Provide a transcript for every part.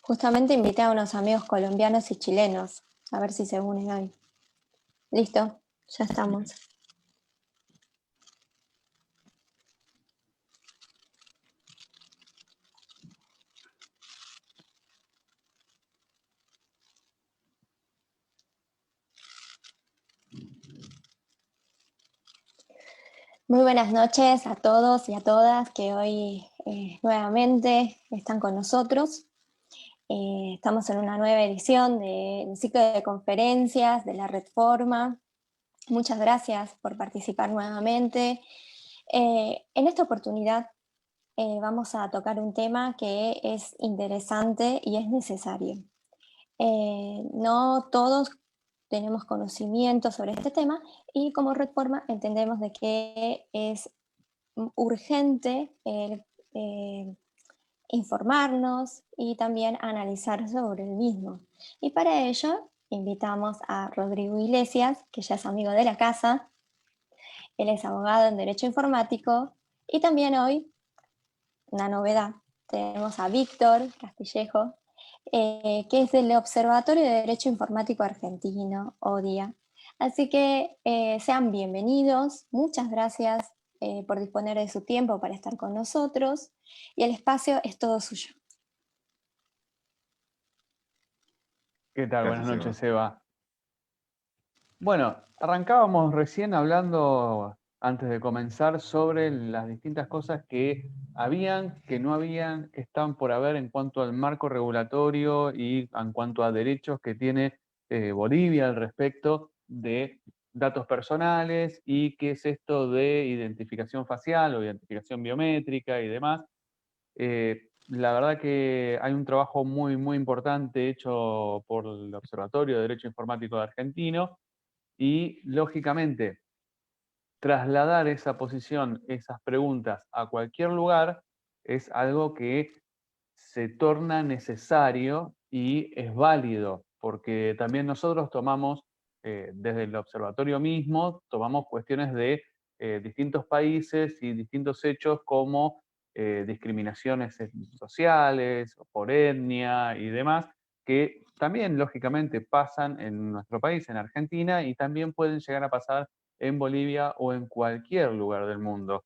Justamente invité a unos amigos colombianos y chilenos, a ver si se unen hoy. Listo, ya estamos. Muy buenas noches a todos y a todas que hoy nuevamente están con nosotros. Estamos en una nueva edición del ciclo de conferencias de la Redforma. Muchas gracias por participar nuevamente. En esta oportunidad vamos a tocar un tema que es interesante y es necesario. No todos tenemos conocimiento sobre este tema y como Redforma entendemos de que es urgente informarnos y también analizar sobre el mismo. Y para ello invitamos a Rodrigo Iglesias, que ya es amigo de la casa. Él es abogado en Derecho Informático y también hoy, una novedad, tenemos a Víctor Castillejo, que es del Observatorio de Derecho Informático Argentino, ODIA. Así que sean bienvenidos, muchas gracias por disponer de su tiempo para estar con nosotros y el espacio es todo suyo. ¿Qué tal? Gracias, Buenas noches, Eva. Eva. Bueno, arrancábamos recién hablando, antes de comenzar, sobre las distintas cosas que habían, que no habían, que estaban por haber en cuanto al marco regulatorio y en cuanto a derechos que tiene Bolivia al respecto de datos personales y qué es esto de identificación facial o identificación biométrica y demás. La verdad que hay un trabajo muy, muy importante hecho por el Observatorio de Derecho Informático de Argentino y, lógicamente, trasladar esa posición, esas preguntas a cualquier lugar es algo que se torna necesario y es válido, porque también nosotros tomamos, desde el observatorio mismo, tomamos cuestiones de distintos países y distintos hechos como discriminaciones sociales, por etnia y demás, que también lógicamente pasan en nuestro país, en Argentina, y también pueden llegar a pasar en Bolivia o en cualquier lugar del mundo.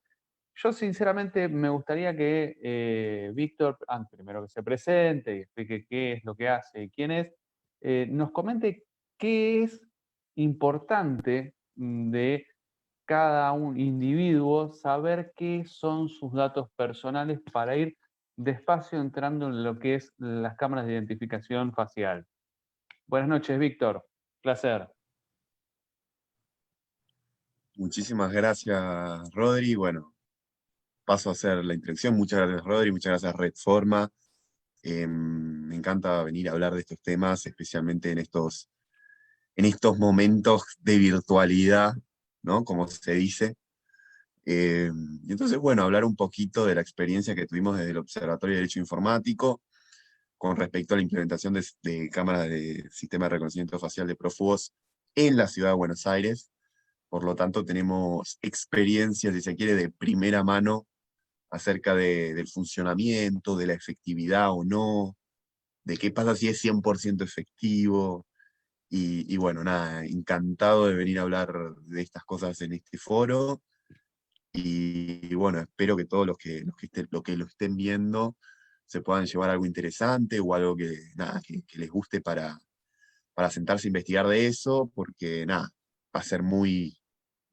Yo sinceramente me gustaría que Víctor, primero que se presente y explique qué es lo que hace y quién es, nos comente qué es importante de cada un individuo saber qué son sus datos personales para ir despacio entrando en lo que es las cámaras de identificación facial. Buenas noches, Víctor. Placer. Muchísimas gracias, Rodri. Bueno, paso a hacer la introducción. Muchas gracias, Rodri. Muchas gracias, Redforma. Me encanta venir a hablar de estos temas, especialmente en estos momentos de virtualidad, ¿no? Como se dice. Y entonces, bueno, hablar un poquito de la experiencia que tuvimos desde el Observatorio de Derecho Informático con respecto a la implementación de cámaras de sistema de reconocimiento facial de prófugos en la ciudad de Buenos Aires. Por lo tanto, tenemos experiencias, si se quiere, de primera mano acerca del funcionamiento, de la efectividad o no, de qué pasa si es 100% efectivo. Y bueno, nada, encantado de venir a hablar de estas cosas en este foro. Y bueno, espero que todos los que lo estén viendo se puedan llevar algo interesante o algo que, nada, que les guste para sentarse a investigar de eso, porque nada, va a ser muy,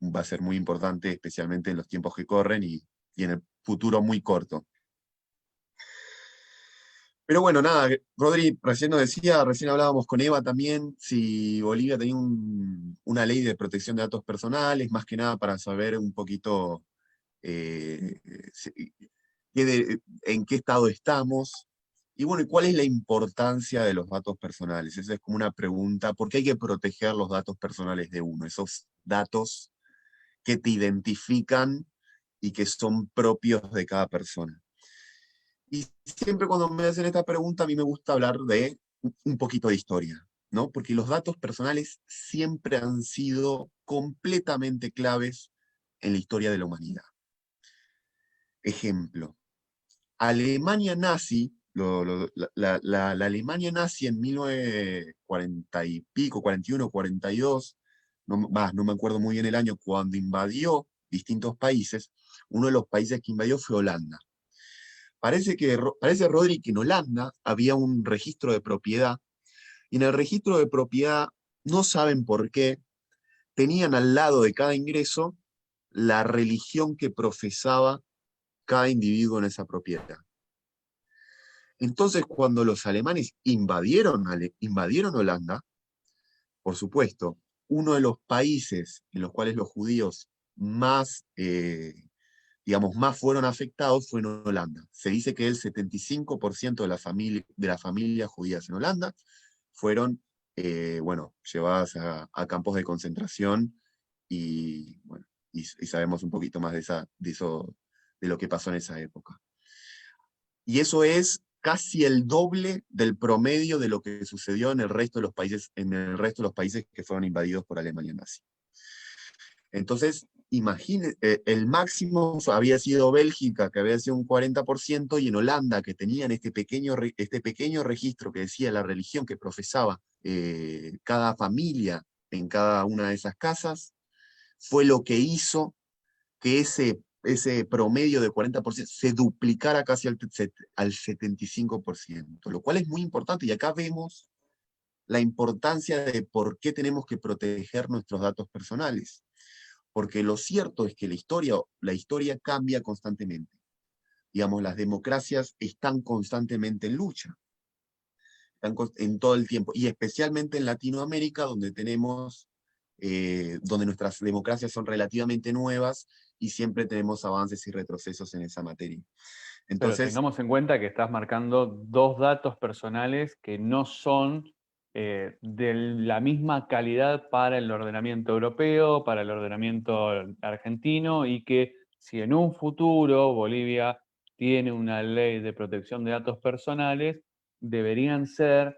va a ser muy importante, especialmente en los tiempos que corren y en el futuro muy corto. Pero bueno, nada, Rodri recién nos decía, recién hablábamos con Eva también, si Bolivia tenía una ley de protección de datos personales, más que nada para saber un poquito eh, si- en qué estado estamos. Y bueno, ¿y cuál es la importancia de los datos personales? Esa es como una pregunta, ¿por qué hay que proteger los datos personales de uno? Esos datos que te identifican y que son propios de cada persona. Y siempre cuando me hacen esta pregunta, a mí me gusta hablar de un poquito de historia, ¿no? Porque los datos personales siempre han sido completamente claves en la historia de la humanidad. Ejemplo, Alemania nazi la Alemania nazi en 1940 y pico, 41, 42, no me acuerdo muy bien el año, cuando invadió distintos países. Uno de los países que invadió fue Holanda. Parece, Rodri, que en Holanda había un registro de propiedad, y en el registro de propiedad, no saben por qué, tenían al lado de cada ingreso la religión que profesaba cada individuo en esa propiedad. Entonces, cuando los alemanes invadieron Holanda, por supuesto, uno de los países en los cuales los judíos más, digamos, más fueron afectados fue en Holanda. Se dice que el 75% de las familias judías en Holanda fueron, bueno, llevadas a campos de concentración y, bueno, y sabemos un poquito más de lo que pasó en esa época. Y eso es casi el doble del promedio de lo que sucedió en el resto de los países que fueron invadidos por Alemania nazi. Entonces, imagínense, el máximo había sido Bélgica, que había sido un 40%, y en Holanda, que tenían este pequeño registro que decía la religión que profesaba cada familia en cada una de esas casas, fue lo que hizo que ese promedio de 40% se duplicara casi al 75%, lo cual es muy importante. Y acá vemos la importancia de por qué tenemos que proteger nuestros datos personales. Porque lo cierto es que la historia cambia constantemente. Digamos, las democracias están constantemente en lucha, están en todo el tiempo, y especialmente en Latinoamérica, donde nuestras democracias son relativamente nuevas y siempre tenemos avances y retrocesos en esa materia. Pero Entonces, tengamos en cuenta que estás marcando dos datos personales que no son de la misma calidad para el ordenamiento europeo, para el ordenamiento argentino, y que si en un futuro Bolivia tiene una ley de protección de datos personales, deberían ser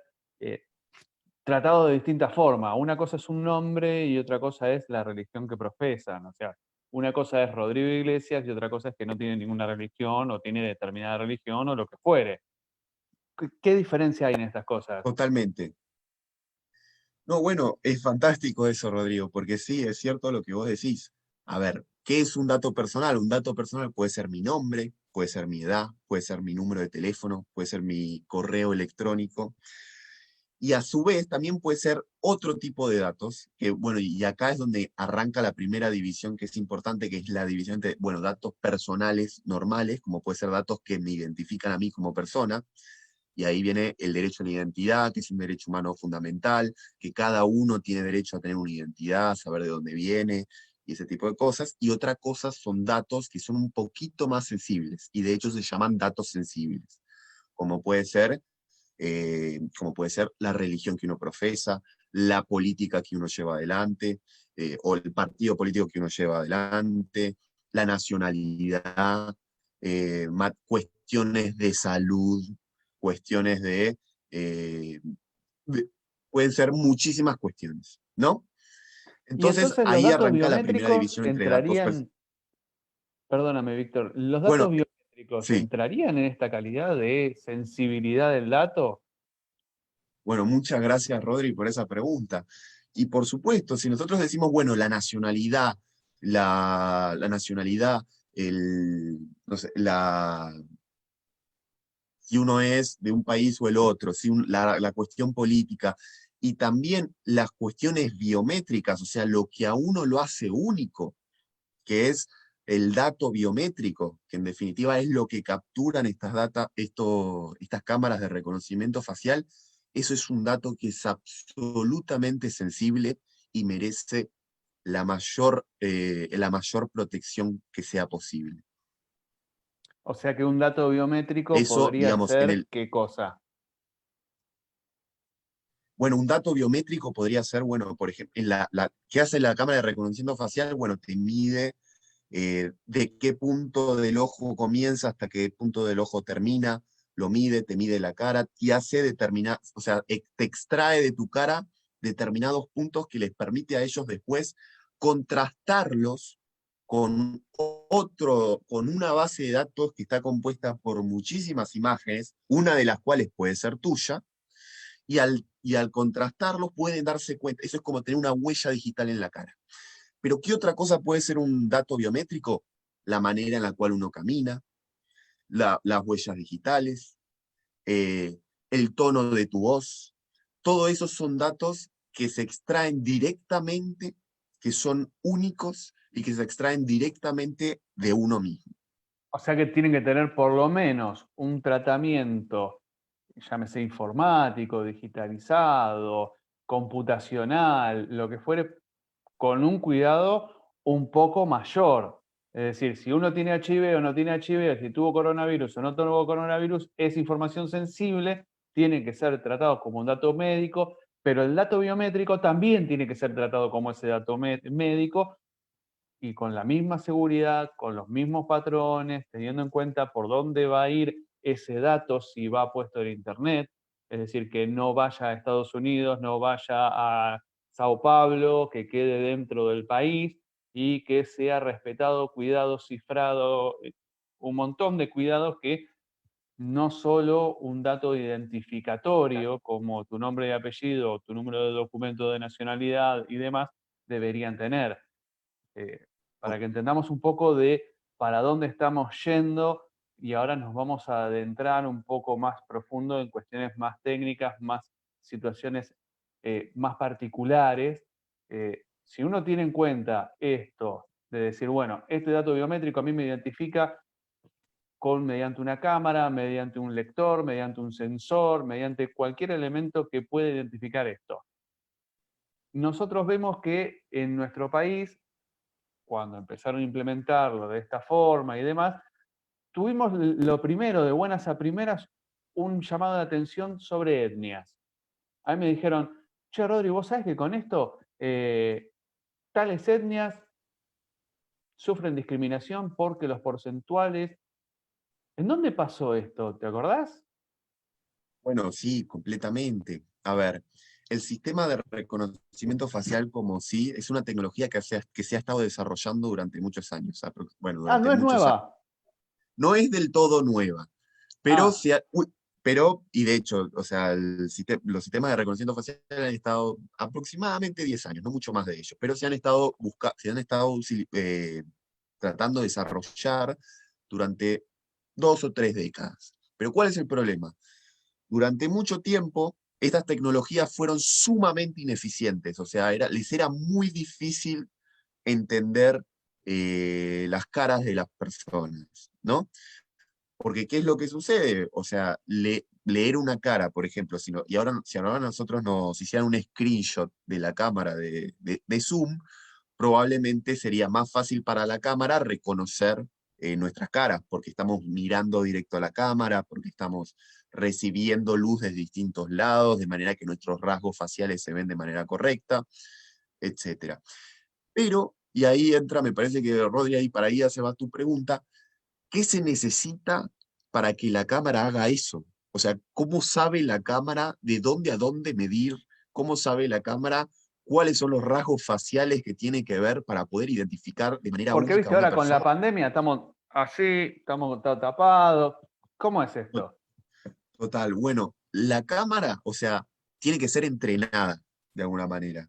tratados de distintas formas. Una cosa es un nombre y otra cosa es la religión que profesan. O sea, una cosa es Rodrigo Iglesias y otra cosa es que no tiene ninguna religión o tiene determinada religión o lo que fuere. ¿Qué diferencia hay en estas cosas? totalmente. No, bueno, es fantástico eso, Rodrigo, porque sí, es cierto lo que vos decís. A ver, ¿qué es un dato personal? Un dato personal puede ser mi nombre, puede ser mi edad, puede ser mi número de teléfono, puede ser mi correo electrónico. Y a su vez también puede ser otro tipo de datos, que bueno, y acá es donde arranca la primera división que es importante, que es la división entre, bueno, datos personales normales, como puede ser datos que me identifican a mí como persona, y ahí viene el derecho a la identidad, que es un derecho humano fundamental, que cada uno tiene derecho a tener una identidad, saber de dónde viene, y ese tipo de cosas. Y otra cosa son datos que son un poquito más sensibles, y de hecho se llaman datos sensibles, como puede ser la religión que uno profesa, la política que uno lleva adelante, o el partido político que uno lleva adelante, la nacionalidad, cuestiones de salud, cuestiones eh, de, pueden ser muchísimas cuestiones, ¿no? Y Entonces entonces los ahí datos arranca la primera biométricos división entre datos. entrarían, perdóname, Víctor, ¿los datos Bueno, biométricos sí, entrarían en esta calidad de sensibilidad del dato? bueno, muchas gracias, Rodri, por esa pregunta. Y por supuesto, si nosotros decimos, bueno, la nacionalidad, no sé, si uno es de un país o el otro, si la cuestión política, y también las cuestiones biométricas, o sea, lo que a uno lo hace único, que es el dato biométrico, que en definitiva es lo que capturan estas cámaras de reconocimiento facial. Eso es un dato que es absolutamente sensible y merece la mayor protección que sea posible. O sea que un dato biométrico Eso, podría digamos, ser ¿qué cosa? bueno, un dato biométrico podría ser, bueno, por ejemplo, ¿qué hace la cámara de reconocimiento facial? Bueno, te mide de qué punto del ojo comienza hasta qué punto del ojo termina, lo mide, te mide la cara y o sea, te extrae de tu cara determinados puntos que les permite a ellos después contrastarlos con una base de datos que está compuesta por muchísimas imágenes, una de las cuales puede ser tuya, y al contrastarlos pueden darse cuenta, eso es como tener una huella digital en la cara. Pero ¿qué otra cosa puede ser un dato biométrico? La manera en la cual uno camina, las huellas digitales, el tono de tu voz. Todo eso son datos que se extraen directamente, que son únicos y que se extraen directamente de uno mismo. O sea que tienen que tener por lo menos un tratamiento, llámese informático, digitalizado, computacional, lo que fuere, con un cuidado un poco mayor. Es decir, si uno tiene HIV o no tiene HIV, si tuvo coronavirus o no tuvo coronavirus, es información sensible, tiene que ser tratado como un dato médico, pero el dato biométrico también tiene que ser tratado como ese dato médico, y con la misma seguridad, con los mismos patrones, teniendo en cuenta por dónde va a ir ese dato si va puesto en Internet, es decir, que no vaya a Estados Unidos, no vaya a Sao Paulo, que quede dentro del país y que sea respetado, cuidado, cifrado, un montón de cuidados que no solo un dato identificatorio como tu nombre y apellido, tu número de documento de nacionalidad y demás deberían tener. Eh, para que entendamos un poco de para dónde estamos yendo, y ahora nos vamos a adentrar un poco más profundo en cuestiones más técnicas, más situaciones más particulares. Si uno tiene en cuenta esto, de decir, bueno, este dato biométrico a mí me identifica mediante una cámara, mediante un lector, mediante un sensor, mediante cualquier elemento que pueda identificar esto. Nosotros vemos que en nuestro país, cuando empezaron a implementarlo de esta forma y demás, tuvimos lo primero, de buenas a primeras, un llamado de atención sobre etnias. A mí me dijeron, che, Rodri, ¿vos sabés que con esto tales etnias sufren discriminación porque los porcentuales... ¿En dónde pasó esto? ¿Te acordás? Bueno, sí, completamente. A ver, el sistema de reconocimiento facial como sí es una tecnología que se ha estado desarrollando durante muchos años. Bueno, Ah, durante no es muchos años. nueva. No es del todo nueva, pero, Ah, y de hecho, o sea, los sistemas de reconocimiento facial han estado aproximadamente 10 años, no mucho más de ellos, pero se han estado tratando de desarrollar durante 2 o 3 décadas. Pero ¿cuál es el problema? Durante mucho tiempo, estas tecnologías fueron sumamente ineficientes, o sea, les era muy difícil entender las caras de las personas, ¿no? Porque ¿qué es lo que sucede? O sea, leer una cara, por ejemplo, y ahora, si ahora nosotros nos hicieran un screenshot de la cámara de Zoom, probablemente sería más fácil para la cámara reconocer nuestras caras, porque estamos mirando directo a la cámara, porque estamos recibiendo luz desde distintos lados, de manera que nuestros rasgos faciales se ven de manera correcta, etc. Pero, y ahí entra, me parece que Rodri, ahí para ahí ya se va tu pregunta, ¿qué se necesita para que la cámara haga eso? O sea, ¿cómo sabe la cámara de dónde a dónde medir? ¿Cómo sabe la cámara cuáles son los rasgos faciales que tiene que ver para poder identificar de manera porque única viste, a una ahora con la persona? pandemia estamos así, estamos tapados. ¿Cómo es esto? Total, bueno, la cámara, o sea, tiene que ser entrenada de alguna manera.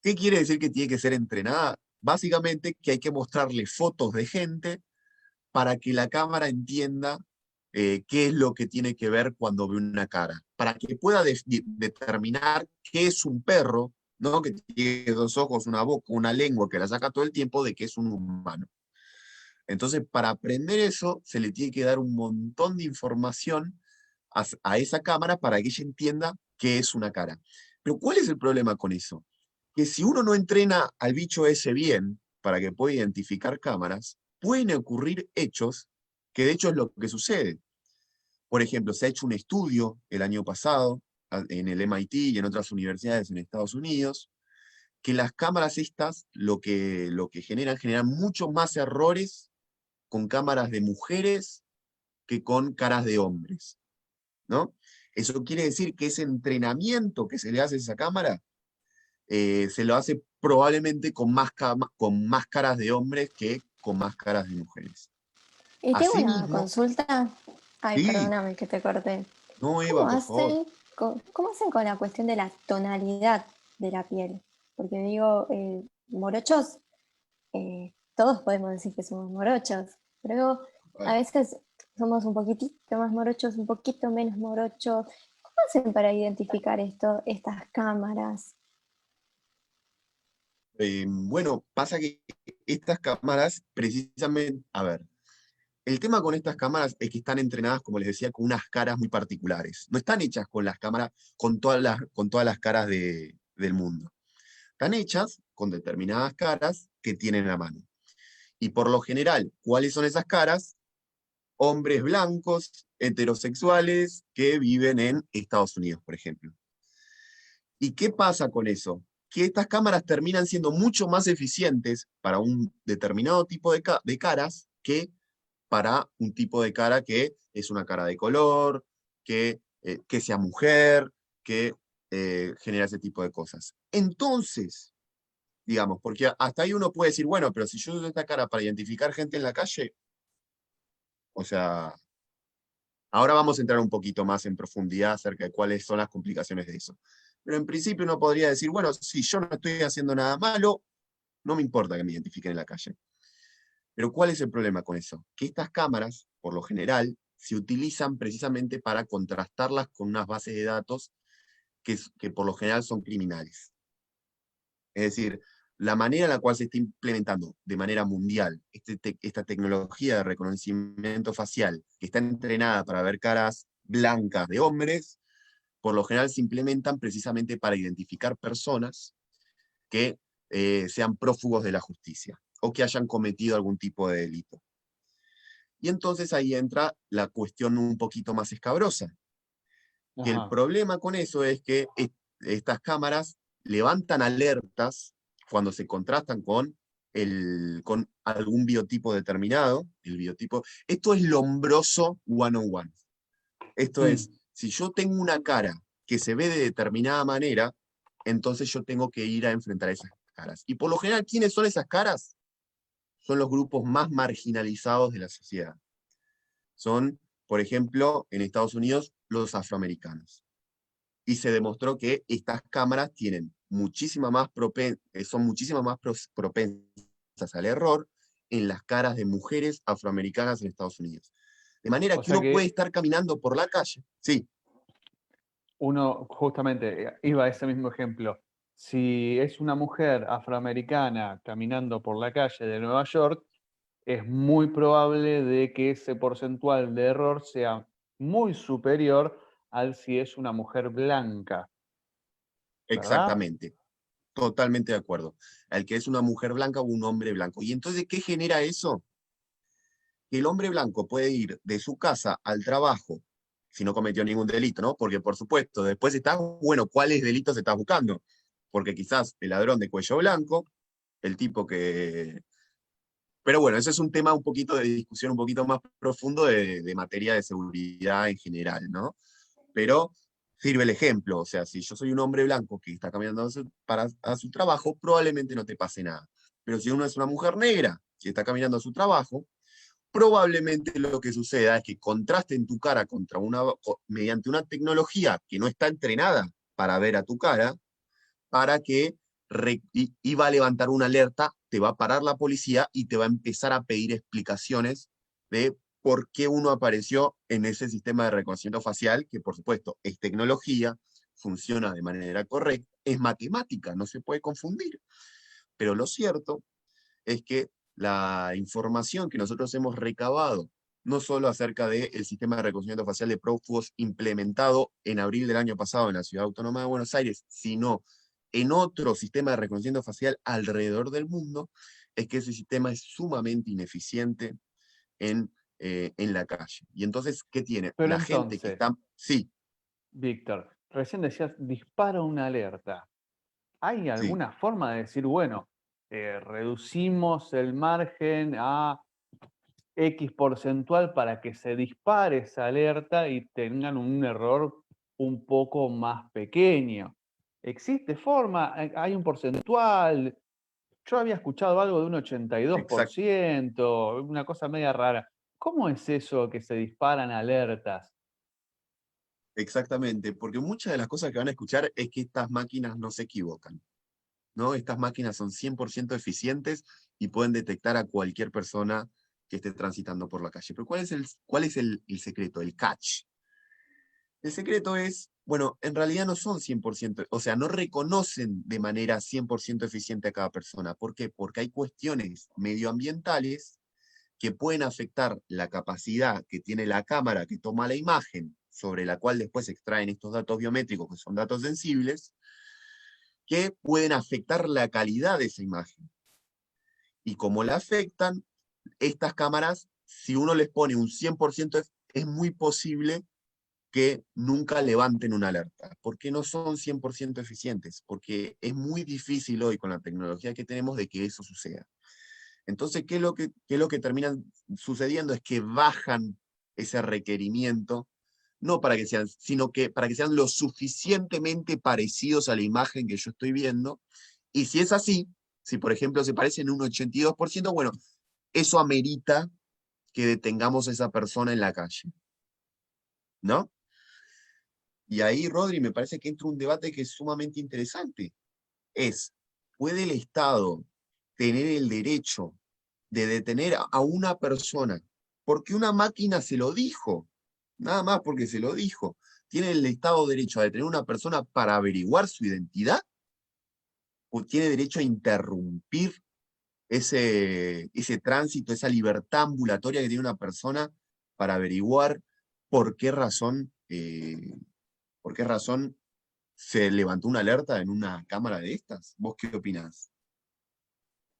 ¿Qué quiere decir que tiene que ser entrenada? Básicamente que hay que mostrarle fotos de gente para que la cámara entienda qué es lo que tiene que ver cuando ve una cara, para que pueda determinar qué es un perro, ¿no? Que tiene 2 ojos, una boca, una lengua, que la saca todo el tiempo, de que es un humano. Entonces, para aprender eso, se le tiene que dar un montón de información a esa cámara para que ella entienda qué es una cara. Pero ¿cuál es el problema con eso? Que si uno no entrena al bicho ese bien para que pueda identificar cámaras, pueden ocurrir hechos que de hecho es lo que sucede. Por ejemplo, se ha hecho un estudio el año pasado en el MIT y en otras universidades en Estados Unidos, que las cámaras estas lo que generan muchos más errores con cámaras de mujeres que con caras de hombres, ¿no? Eso quiere decir que ese entrenamiento que se le hace a esa cámara se lo hace probablemente con más caras de hombres que con más caras de mujeres. Y tengo una Asimismo, consulta. Ay, sí, perdóname que te corté. no, Eva, ¿Cómo por favor. hacen cómo hacen con la cuestión de la tonalidad de la piel? Porque digo, morochos, todos podemos decir que somos morochos, pero a veces somos un poquitito más morochos, un poquito menos morochos. ¿Cómo hacen para identificar esto, estas cámaras? Bueno, pasa que estas cámaras, precisamente, a ver, el tema con estas cámaras es que están entrenadas, como les decía, con unas caras muy particulares. No están hechas con las cámaras, con todas las caras del mundo. Están hechas con determinadas caras que tienen a mano. Y por lo general, ¿cuáles son esas caras? Hombres blancos, heterosexuales, que viven en Estados Unidos, por ejemplo. ¿Y qué pasa con eso? Que estas cámaras terminan siendo mucho más eficientes para un determinado tipo de caras que para un tipo de cara que es una cara de color, que sea mujer, que genera ese tipo de cosas. Entonces, digamos, porque hasta ahí uno puede decir, bueno, pero si yo uso esta cara para identificar gente en la calle, o sea, ahora vamos a entrar un poquito más en profundidad acerca de cuáles son las complicaciones de eso. Pero en principio uno podría decir, bueno, si yo no estoy haciendo nada malo, no me importa que me identifiquen en la calle. Pero ¿cuál es el problema con eso? Que estas cámaras, por lo general, se utilizan precisamente para contrastarlas con unas bases de datos que por lo general son criminales. Es decir, la manera en la cual se está implementando de manera mundial esta tecnología de reconocimiento facial, que está entrenada para ver caras blancas de hombres, por lo general se implementan precisamente para identificar personas que sean prófugos de la justicia o que hayan cometido algún tipo de delito. Y entonces ahí entra la cuestión un poquito más escabrosa, que el Ajá. problema con eso es que estas cámaras levantan alertas cuando se contrastan con algún biotipo determinado, el biotipo. Esto es Lombroso 101. Esto es, Mm. si yo tengo una cara que se ve de determinada manera, entonces yo tengo que ir a enfrentar esas caras. Y por lo general, ¿quiénes son esas caras? Son los grupos más marginalizados de la sociedad. Son, por ejemplo, en Estados Unidos, los afroamericanos. Y se demostró que estas cámaras tienen son muchísimas más propensas al error en las caras de mujeres afroamericanas en Estados Unidos. De manera O que sea uno puede que estar caminando por la calle. Sí, uno justamente iba a ese mismo ejemplo. Si es una mujer afroamericana caminando por la calle de Nueva York, es muy probable de que ese porcentual de error sea muy superior al si es una mujer blanca, ¿verdad? exactamente. Totalmente de acuerdo. Al que es una mujer blanca o un hombre blanco. ¿Y entonces qué genera eso? Que el hombre blanco puede ir de su casa al trabajo si no cometió ningún delito, ¿no? Porque, por supuesto, después está, bueno, ¿cuáles delitos estás buscando? Porque quizás el ladrón de cuello blanco, el tipo que... Pero bueno, ese es un tema un poquito de discusión, un poquito más profundo de materia de seguridad en general, ¿no? Pero sirve el ejemplo, o sea, si yo soy un hombre blanco que está caminando a su trabajo, probablemente no te pase nada. Pero si uno es una mujer negra que está caminando a su trabajo, probablemente lo que suceda es que contrasten tu cara mediante una tecnología que no está entrenada para ver a tu cara, para que va a levantar una alerta, te va a parar la policía y te va a empezar a pedir explicaciones de por qué uno apareció en ese sistema de reconocimiento facial, que por supuesto es tecnología, funciona de manera correcta, es matemática, no se puede confundir. Pero lo cierto es que la información que nosotros hemos recabado, no solo acerca del sistema de reconocimiento facial de prófugos implementado en abril del año pasado en la Ciudad Autónoma de Buenos Aires, sino en otro sistema de reconocimiento facial alrededor del mundo, es que ese sistema es sumamente ineficiente en la calle. Y entonces, ¿qué tiene? Pero La gente que entonces, está... Sí, Víctor, recién decías, dispara una alerta. ¿Hay sí. alguna forma de decir, bueno, reducimos el margen a X porcentual para que se dispare esa alerta y tengan un error un poco más pequeño? ¿Existe forma? ¿Hay un porcentual? Yo había escuchado algo de un Exact- 82%, una cosa media rara. ¿Cómo es eso que se disparan alertas? Exactamente, porque muchas de las cosas que van a escuchar es que estas máquinas no se equivocan, ¿no? Estas máquinas son 100% eficientes y pueden detectar a cualquier persona que esté transitando por la calle. Pero ¿cuál es el secreto, el catch? El secreto es, bueno, en realidad no son 100%, o sea, no reconocen de manera 100% eficiente a cada persona. ¿Por qué? Porque hay cuestiones medioambientales que pueden afectar la capacidad que tiene la cámara que toma la imagen, sobre la cual después se extraen estos datos biométricos, que son datos sensibles, que pueden afectar la calidad de esa imagen. Y como la afectan, estas cámaras, si uno les pone un 100%, es muy posible que nunca levanten una alerta, porque no son 100% eficientes, porque es muy difícil hoy con la tecnología que tenemos de que eso suceda. Entonces, ¿qué es lo que termina sucediendo? Es que bajan ese requerimiento, no para que sean, sino que para que sean lo suficientemente parecidos a la imagen que yo estoy viendo. Y si es así, si por ejemplo se parecen un 82%, bueno, eso amerita que detengamos a esa persona en la calle, ¿no? Y ahí, Rodri, me parece que entra un debate que es sumamente interesante. Es, ¿puede el Estado tener el derecho de detener a una persona porque una máquina se lo dijo? Nada más porque se lo dijo. ¿Tiene el Estado derecho a detener a una persona para averiguar su identidad? ¿O tiene derecho a interrumpir ese tránsito, esa libertad ambulatoria que tiene una persona para averiguar por qué razón, por qué razón se levantó una alerta en una cámara de estas? ¿Vos qué opinás?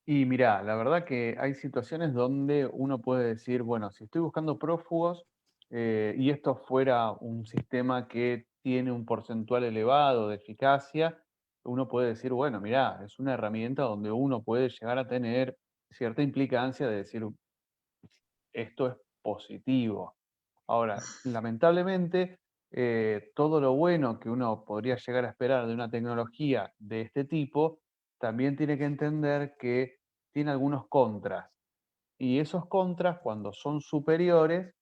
Y mirá, la verdad que hay situaciones donde uno puede decir, bueno, si estoy buscando prófugos y esto fuera un sistema que tiene un porcentual elevado de eficacia, uno puede decir, bueno, mirá, es una herramienta donde uno puede llegar a tener cierta implicancia de decir, esto es positivo. Ahora, lamentablemente, todo lo bueno que uno podría llegar a esperar de una tecnología de este tipo, también tiene que entender que tiene algunos contras. Y esos contras, cuando son superiores,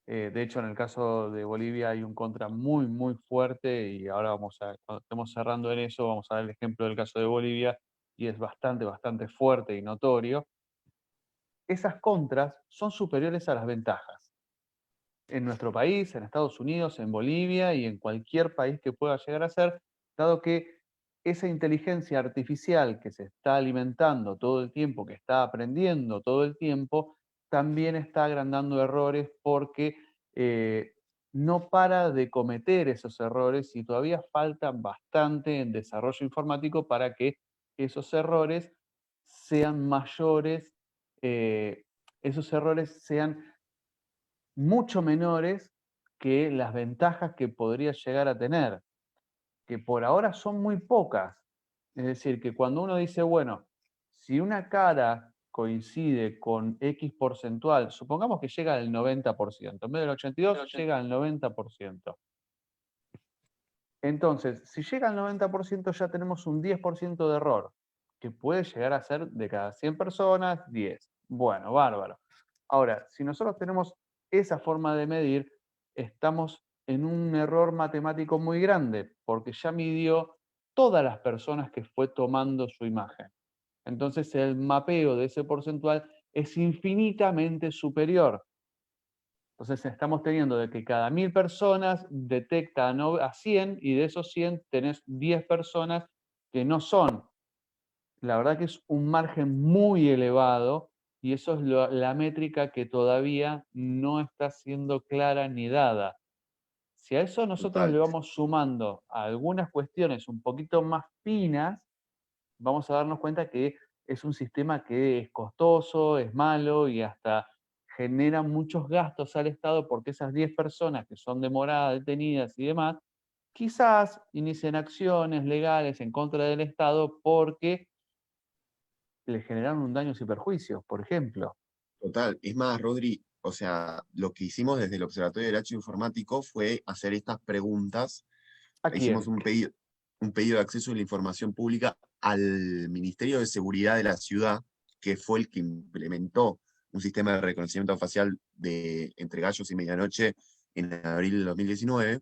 de hecho en el caso de Bolivia hay un contra muy, muy fuerte y ahora vamos a, cuando estemos cerrando en eso, vamos a dar el ejemplo del caso de Bolivia y es bastante, bastante fuerte y notorio. Esas contras son superiores a las ventajas en nuestro país, en Estados Unidos, en Bolivia y en cualquier país que pueda llegar a ser, dado que esa inteligencia artificial que se está alimentando todo el tiempo, que está aprendiendo todo el tiempo, también está agrandando errores porque eh, no para de cometer esos errores y todavía falta bastante en desarrollo informático para que esos errores sean mayores, esos errores sean mucho menores que las ventajas que podría llegar a tener, que por ahora son muy pocas. Es decir, que cuando uno dice, bueno, si una cara coincide con X porcentual, supongamos que llega al 90%, en vez del 82 llega al 90%. Entonces, si llega al 90% ya tenemos un 10% de error, que puede llegar a ser de cada 100 personas, 10. Bueno, bárbaro. Ahora, si nosotros tenemos esa forma de medir, estamos en un error matemático muy grande, porque ya midió todas las personas que fue tomando su imagen. Entonces, el mapeo de ese porcentual es infinitamente superior. Entonces estamos teniendo de que cada 1000 personas detecta a 100 y de esos 100 tenés 10 personas que no son. La verdad que es un margen muy elevado y eso es la métrica que todavía no está siendo clara ni dada. Si a eso nosotros Total. le vamos sumando a algunas cuestiones un poquito más finas, vamos a darnos cuenta que es un sistema que es costoso, es malo y hasta genera muchos gastos al Estado porque esas 10 personas que son demoradas, detenidas y demás, quizás inicien acciones legales en contra del Estado porque le generaron daños y perjuicios, por ejemplo. Total, es más, Rodri, o sea, lo que hicimos desde el Observatorio de Derecho Informático fue hacer estas preguntas. ¿A Hicimos quién? un pedido, un pedido de acceso a la información pública al Ministerio de Seguridad de la ciudad, que fue el que implementó un sistema de reconocimiento facial entre gallos y medianoche en abril del 2019.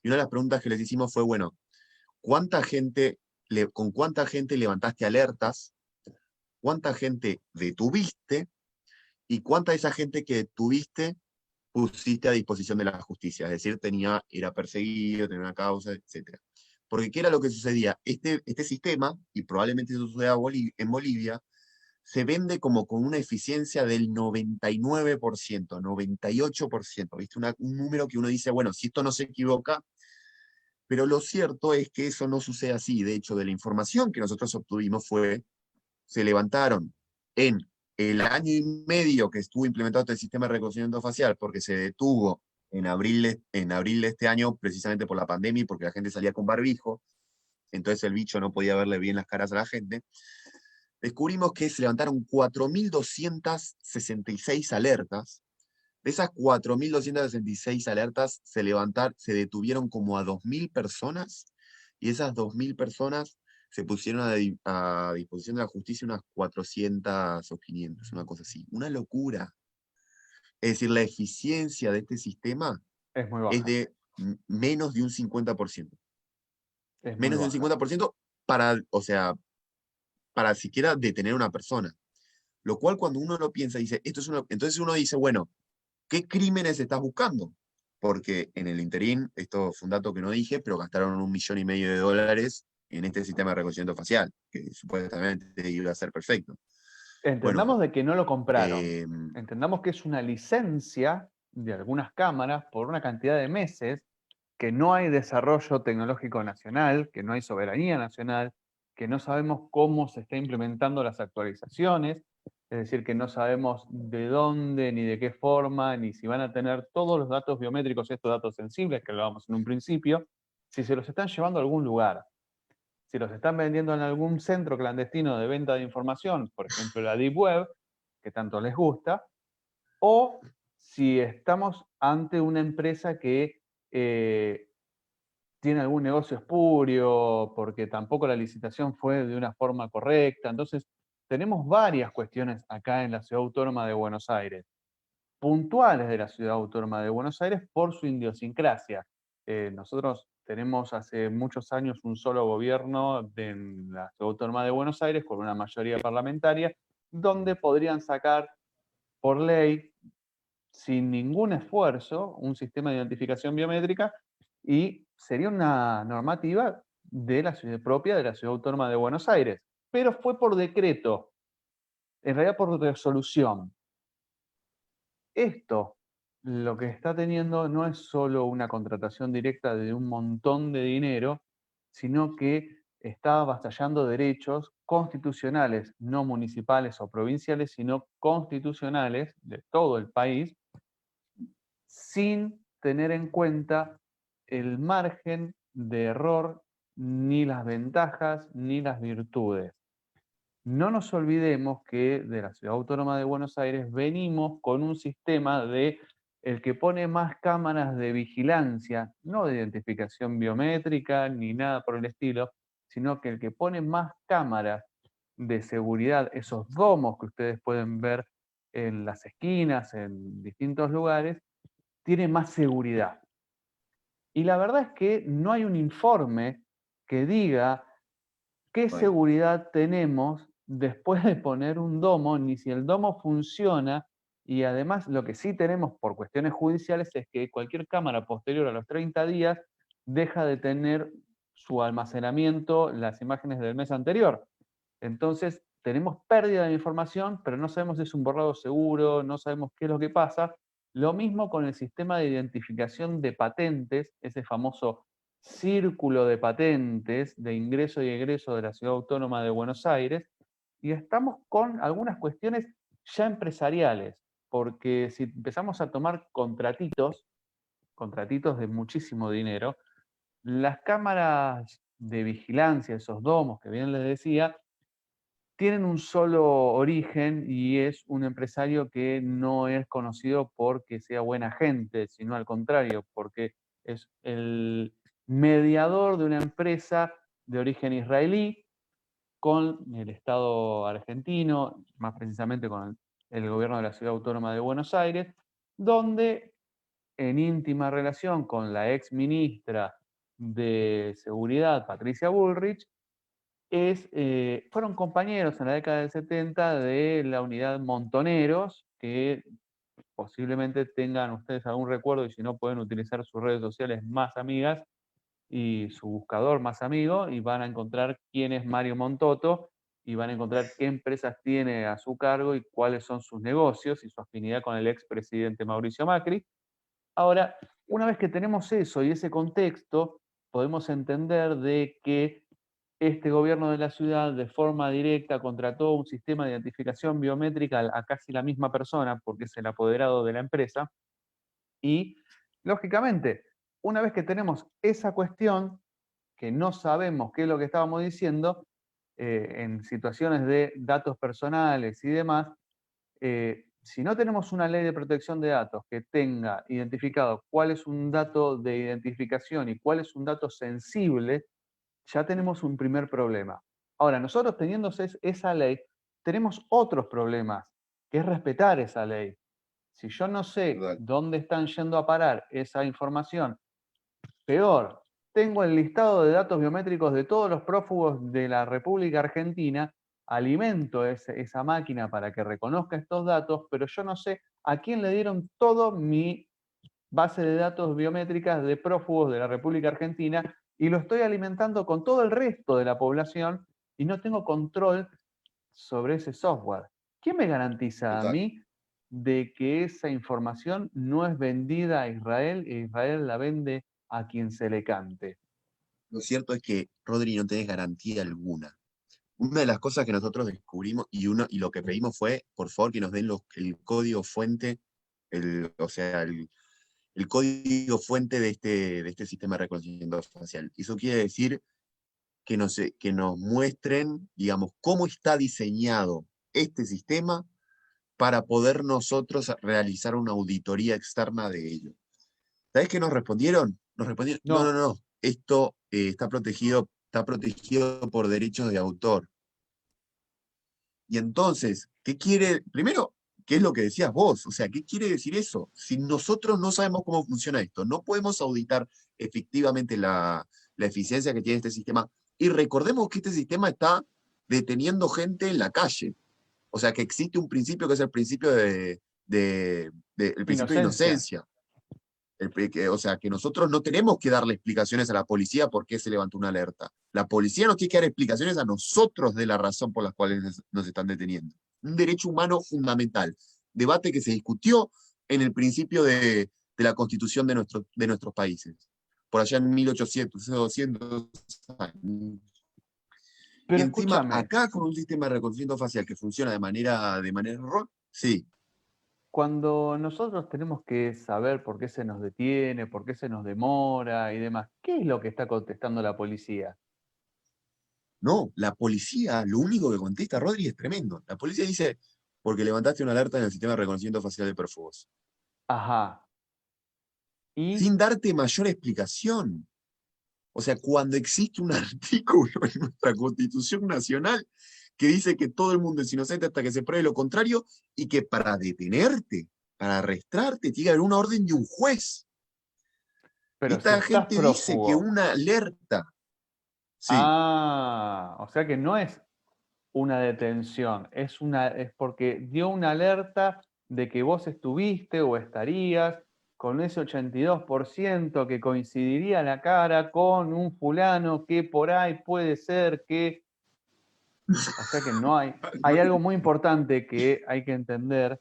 Y una de las preguntas que les hicimos fue, bueno, ¿con cuánta gente levantaste alertas? ¿Cuánta gente detuviste? ¿Y cuánta de esa gente que detuviste pusiste a disposición de la justicia? Es decir, era perseguido, tenía una causa, etc. Porque ¿qué era lo que sucedía? Este sistema, y probablemente eso suceda en Bolivia, se vende como con una eficiencia del 99%, 98%, ¿viste? Un número que uno dice, bueno, si esto no se equivoca, pero lo cierto es que eso no sucede así. De hecho, de la información que nosotros obtuvimos se levantaron en el año y medio que estuvo implementado este sistema de reconocimiento facial, porque se detuvo en abril de este año, precisamente por la pandemia y porque la gente salía con barbijo, entonces el bicho no podía verle bien las caras a la gente. Descubrimos que se levantaron 4.266 alertas. De esas 4.266 alertas se detuvieron como a 2.000 personas, y esas 2.000 personas se pusieron a disposición de la justicia unas 400 o 500, una cosa así. Una locura. Es decir, la eficiencia de este sistema Es muy es baja. de menos de un 50%. Es muy Menos de un baja. 50% o sea, para siquiera detener a una persona. Lo cual cuando uno lo piensa, dice, entonces uno dice, bueno, ¿qué crímenes estás buscando? Porque en el interín, esto fue un dato que no dije, pero gastaron $1,500,000 en este sistema de reconocimiento facial, que supuestamente iba a ser perfecto. Bueno, Entendamos de que no lo compraron. eh, Entendamos que es una licencia de algunas cámaras por una cantidad de meses, que no hay desarrollo tecnológico nacional, que no hay soberanía nacional, que no sabemos cómo se está implementando las actualizaciones, es decir, que no sabemos de dónde, ni de qué forma, ni si van a tener todos los datos biométricos, estos datos sensibles que hablábamos en un principio, si se los están llevando a algún lugar. Si los están vendiendo en algún centro clandestino de venta de información, por ejemplo la Deep Web, que tanto les gusta, o si estamos ante una empresa que tiene algún negocio espurio, porque tampoco la licitación fue de una forma correcta. Entonces, tenemos varias cuestiones acá en la Ciudad Autónoma de Buenos Aires, puntuales de la Ciudad Autónoma de Buenos Aires por su idiosincrasia. Nosotros tenemos hace muchos años un solo gobierno en la Ciudad Autónoma de Buenos Aires con una mayoría parlamentaria, donde podrían sacar por ley, sin ningún esfuerzo, un sistema de identificación biométrica, y sería una normativa de la ciudad propia de la Ciudad Autónoma de Buenos Aires. Pero fue por decreto, en realidad por resolución. Esto lo que está teniendo no es solo una contratación directa de un montón de dinero, sino que está avasallando derechos constitucionales, no municipales o provinciales, sino constitucionales de todo el país, sin tener en cuenta el margen de error, ni las ventajas, ni las virtudes. No nos olvidemos que de la Ciudad Autónoma de Buenos Aires venimos con un sistema de el que pone más cámaras de vigilancia, no de identificación biométrica ni nada por el estilo, sino que el que pone más cámaras de seguridad, esos domos que ustedes pueden ver en las esquinas, en distintos lugares, tiene más seguridad. Y la verdad es que no hay un informe que diga qué seguridad tenemos después de poner un domo, ni si el domo funciona. Y además lo que sí tenemos por cuestiones judiciales es que cualquier cámara posterior a los 30 días deja de tener su almacenamiento las imágenes del mes anterior. Entonces tenemos pérdida de información, pero no sabemos si es un borrado seguro, no sabemos qué es lo que pasa. Lo mismo con el sistema de identificación de patentes, ese famoso círculo de patentes de ingreso y egreso de la Ciudad Autónoma de Buenos Aires, y estamos con algunas cuestiones ya empresariales, porque si empezamos a tomar contratitos de muchísimo dinero, las cámaras de vigilancia, esos domos que bien les decía, tienen un solo origen y es un empresario que no es conocido porque sea buena gente, sino al contrario, porque es el mediador de una empresa de origen israelí con el Estado argentino, más precisamente con el gobierno de la Ciudad Autónoma de Buenos Aires, donde en íntima relación con la ex ministra de Seguridad, Patricia Bullrich, fueron compañeros en la década del 70 de la unidad Montoneros, que posiblemente tengan ustedes algún recuerdo, y si no pueden utilizar sus redes sociales Más Amigas y su buscador Más Amigo, y van a encontrar quién es Mario Montoto, y van a encontrar qué empresas tiene a su cargo y cuáles son sus negocios y su afinidad con el expresidente Mauricio Macri. Ahora, una vez que tenemos eso y ese contexto, podemos entender de que este gobierno de la ciudad, de forma directa, contrató un sistema de identificación biométrica a casi la misma persona, porque es el apoderado de la empresa, y, lógicamente, una vez que tenemos esa cuestión, que no sabemos qué es lo que estábamos diciendo, en situaciones de datos personales y demás, si no tenemos una ley de protección de datos que tenga identificado cuál es un dato de identificación y cuál es un dato sensible, ya tenemos un primer problema. Ahora, nosotros teniendo esa ley, tenemos otros problemas, que es respetar esa ley. Si yo no sé dónde están yendo a parar esa información, peor, tengo el listado de datos biométricos de todos los prófugos de la República Argentina, alimento esa máquina para que reconozca estos datos, pero yo no sé a quién le dieron todo mi base de datos biométricas de prófugos de la República Argentina y lo estoy alimentando con todo el resto de la población y no tengo control sobre ese software. ¿Quién me garantiza a Total. mí de que esa información no es vendida a Israel e Israel la vende a quien se le cante? Lo cierto es que, Rodri, no tenés garantía alguna. Una de las cosas que nosotros descubrimos y lo que pedimos fue, por favor, que nos den el código fuente, o sea, el código fuente de este sistema de reconocimiento facial. Eso quiere decir que nos muestren, digamos, cómo está diseñado este sistema para poder nosotros realizar una auditoría externa de ello. ¿Sabés qué nos respondieron? Nos respondieron, no, no, No, no, esto está protegido por derechos de autor. Y entonces, ¿qué quiere? Primero, ¿qué es lo que decías vos? O sea, ¿qué quiere decir eso? Si nosotros no sabemos cómo funciona esto, no podemos auditar efectivamente la eficiencia que tiene este sistema. Y recordemos que este sistema está deteniendo gente en la calle. O sea, que existe un principio que es el principio el principio de inocencia. inocencia. O sea, que nosotros no tenemos que darle explicaciones a la policía por qué se levantó una alerta. La policía nos tiene que dar explicaciones a nosotros de la razón por la cual nos están deteniendo. Un derecho humano fundamental. Debate que se discutió en el principio de la constitución de nuestros países. Por allá en 1800, 200 años. Y Pero encima, escúchame, acá con un sistema de reconocimiento facial que funciona de manera error, sí. cuando nosotros tenemos que saber por qué se nos detiene, por qué se nos demora y demás, ¿qué es lo que está contestando la policía? No, la policía, lo único que contesta Rodri es tremendo. La policía dice, porque levantaste una alerta en el sistema de reconocimiento facial de perfugos. Ajá. Y, Sin darte mayor explicación. O sea, cuando existe un artículo en nuestra Constitución Nacional que dice que todo el mundo es inocente hasta que se pruebe lo contrario y que para detenerte, para arrestarte, tiene que haber una orden de un juez. Y pero si esta estás gente dice que prófugo, una alerta, sí, o sea que no es una detención, es porque dio una alerta de que vos estuviste o estarías con ese 82% que coincidiría la cara con un fulano que por ahí puede ser que... O sea que no hay algo muy importante que hay que entender,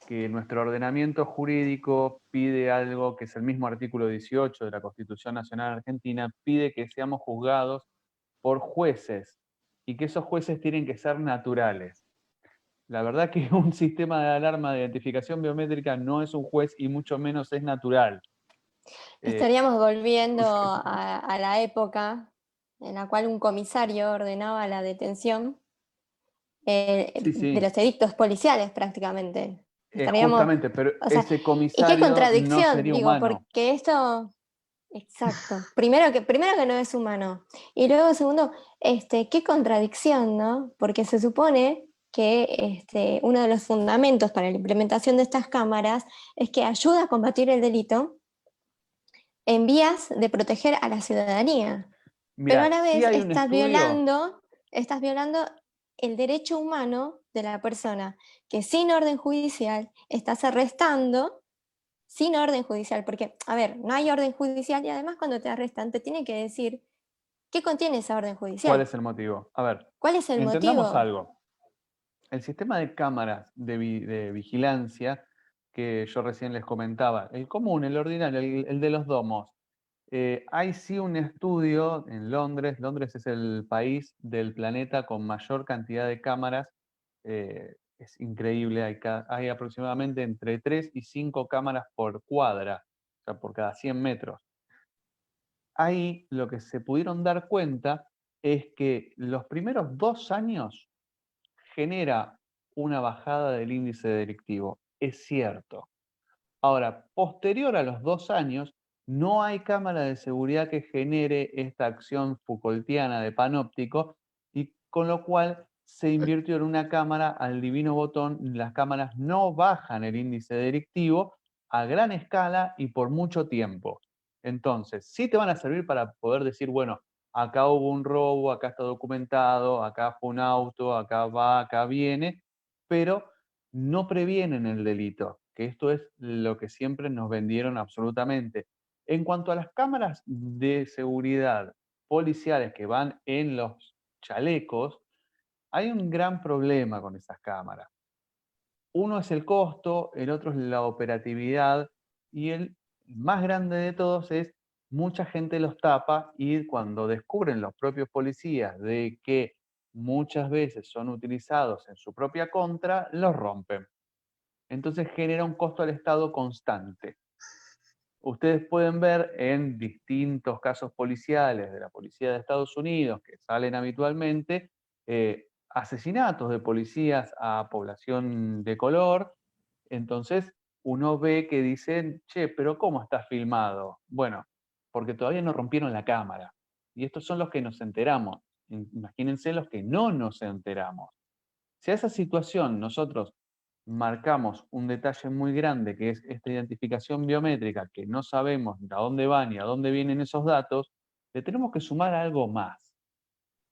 que nuestro ordenamiento jurídico pide algo que es el mismo artículo 18 de la Constitución Nacional Argentina, pide que seamos juzgados por jueces y que esos jueces tienen que ser naturales. La verdad que un sistema de alarma de identificación biométrica no es un juez y mucho menos es natural. Estaríamos volviendo a la época en la cual un comisario ordenaba la detención Sí, de sí, los edictos policiales prácticamente. Estaríamos, justamente, pero o sea, ese y qué comisario no contradicción, sería digo, humano. porque esto Exacto. Primero que no es humano. Y luego, segundo, qué contradicción, ¿no? Porque se supone que uno de los fundamentos para la implementación de estas cámaras es que ayuda a combatir el delito en vías de proteger a la ciudadanía. Pero a Mira, la sí vez hay un estudio, estás violando el derecho humano de la persona, que sin orden judicial estás arrestando sin orden judicial, porque, a ver, no hay orden judicial y además cuando te arrestan te tiene que decir qué contiene esa orden ¿cuál judicial, es el motivo? A ver, cuál es el entendamos motivo. algo. El sistema de cámaras de vigilancia que yo recién les comentaba, el común, el ordinario, el de los domos, hay sí un estudio en Londres. Londres es el país del planeta con mayor cantidad de cámaras. Es increíble, hay aproximadamente entre 3 y 5 cámaras por cuadra, o sea, por cada 100 metros. Ahí lo que se pudieron dar cuenta es que los primeros 2 años genera una bajada del índice delictivo. Es cierto. Ahora, posterior a los 2 años, no hay cámara de seguridad que genere esta acción Foucaultiana de panóptico, y con lo cual se invirtió en una cámara al divino botón. Las cámaras no bajan el índice delictivo a gran escala y por mucho tiempo. Entonces, sí te van a servir para poder decir, bueno, acá hubo un robo, acá está documentado, acá fue un auto, acá va, acá viene, pero no previenen el delito, que esto es lo que siempre nos vendieron absolutamente. En cuanto a las cámaras de seguridad policiales que van en los chalecos, hay un gran problema con esas cámaras. Uno es el costo, el otro es la operatividad, y el más grande de todos es mucha gente los tapa, y cuando descubren los propios policías de que muchas veces son utilizados en su propia contra, los rompen. Entonces genera un costo al Estado constante. Ustedes pueden ver en distintos casos policiales de la policía de Estados Unidos que salen habitualmente, asesinatos de policías a población de color. Entonces uno ve que dicen, che, pero ¿cómo está filmado? Bueno, porque todavía no rompieron la cámara. Y estos son los que nos enteramos. Imagínense los que no nos enteramos. Si a esa situación nosotros marcamos un detalle muy grande, que es esta identificación biométrica, que no sabemos a dónde van y a dónde vienen esos datos, le tenemos que sumar algo más,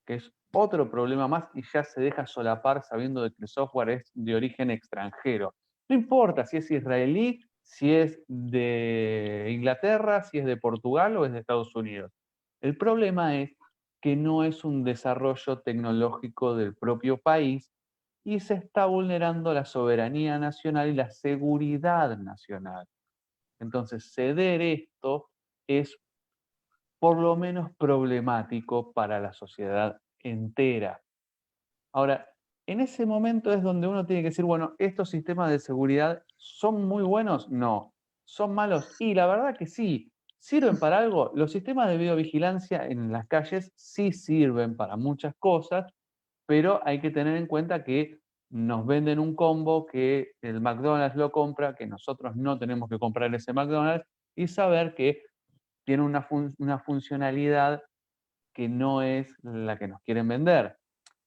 que es otro problema más, y ya se deja solapar sabiendo de que el software es de origen extranjero. No importa si es israelí, si es de Inglaterra, si es de Portugal o es de Estados Unidos. El problema es que no es un desarrollo tecnológico del propio país, y se está vulnerando la soberanía nacional y la seguridad nacional. Entonces, ceder esto es por lo menos problemático para la sociedad entera. Ahora, en ese momento es donde uno tiene que decir, bueno, ¿estos sistemas de seguridad son muy buenos? No. ¿Son malos? Y la verdad que sí. ¿Sirven para algo? Los sistemas de videovigilancia en las calles sí sirven para muchas cosas, pero hay que tener en cuenta que nos venden un combo, que el McDonald's lo compra, que nosotros no tenemos que comprar ese McDonald's, y saber que tiene una funcionalidad que no es la que nos quieren vender.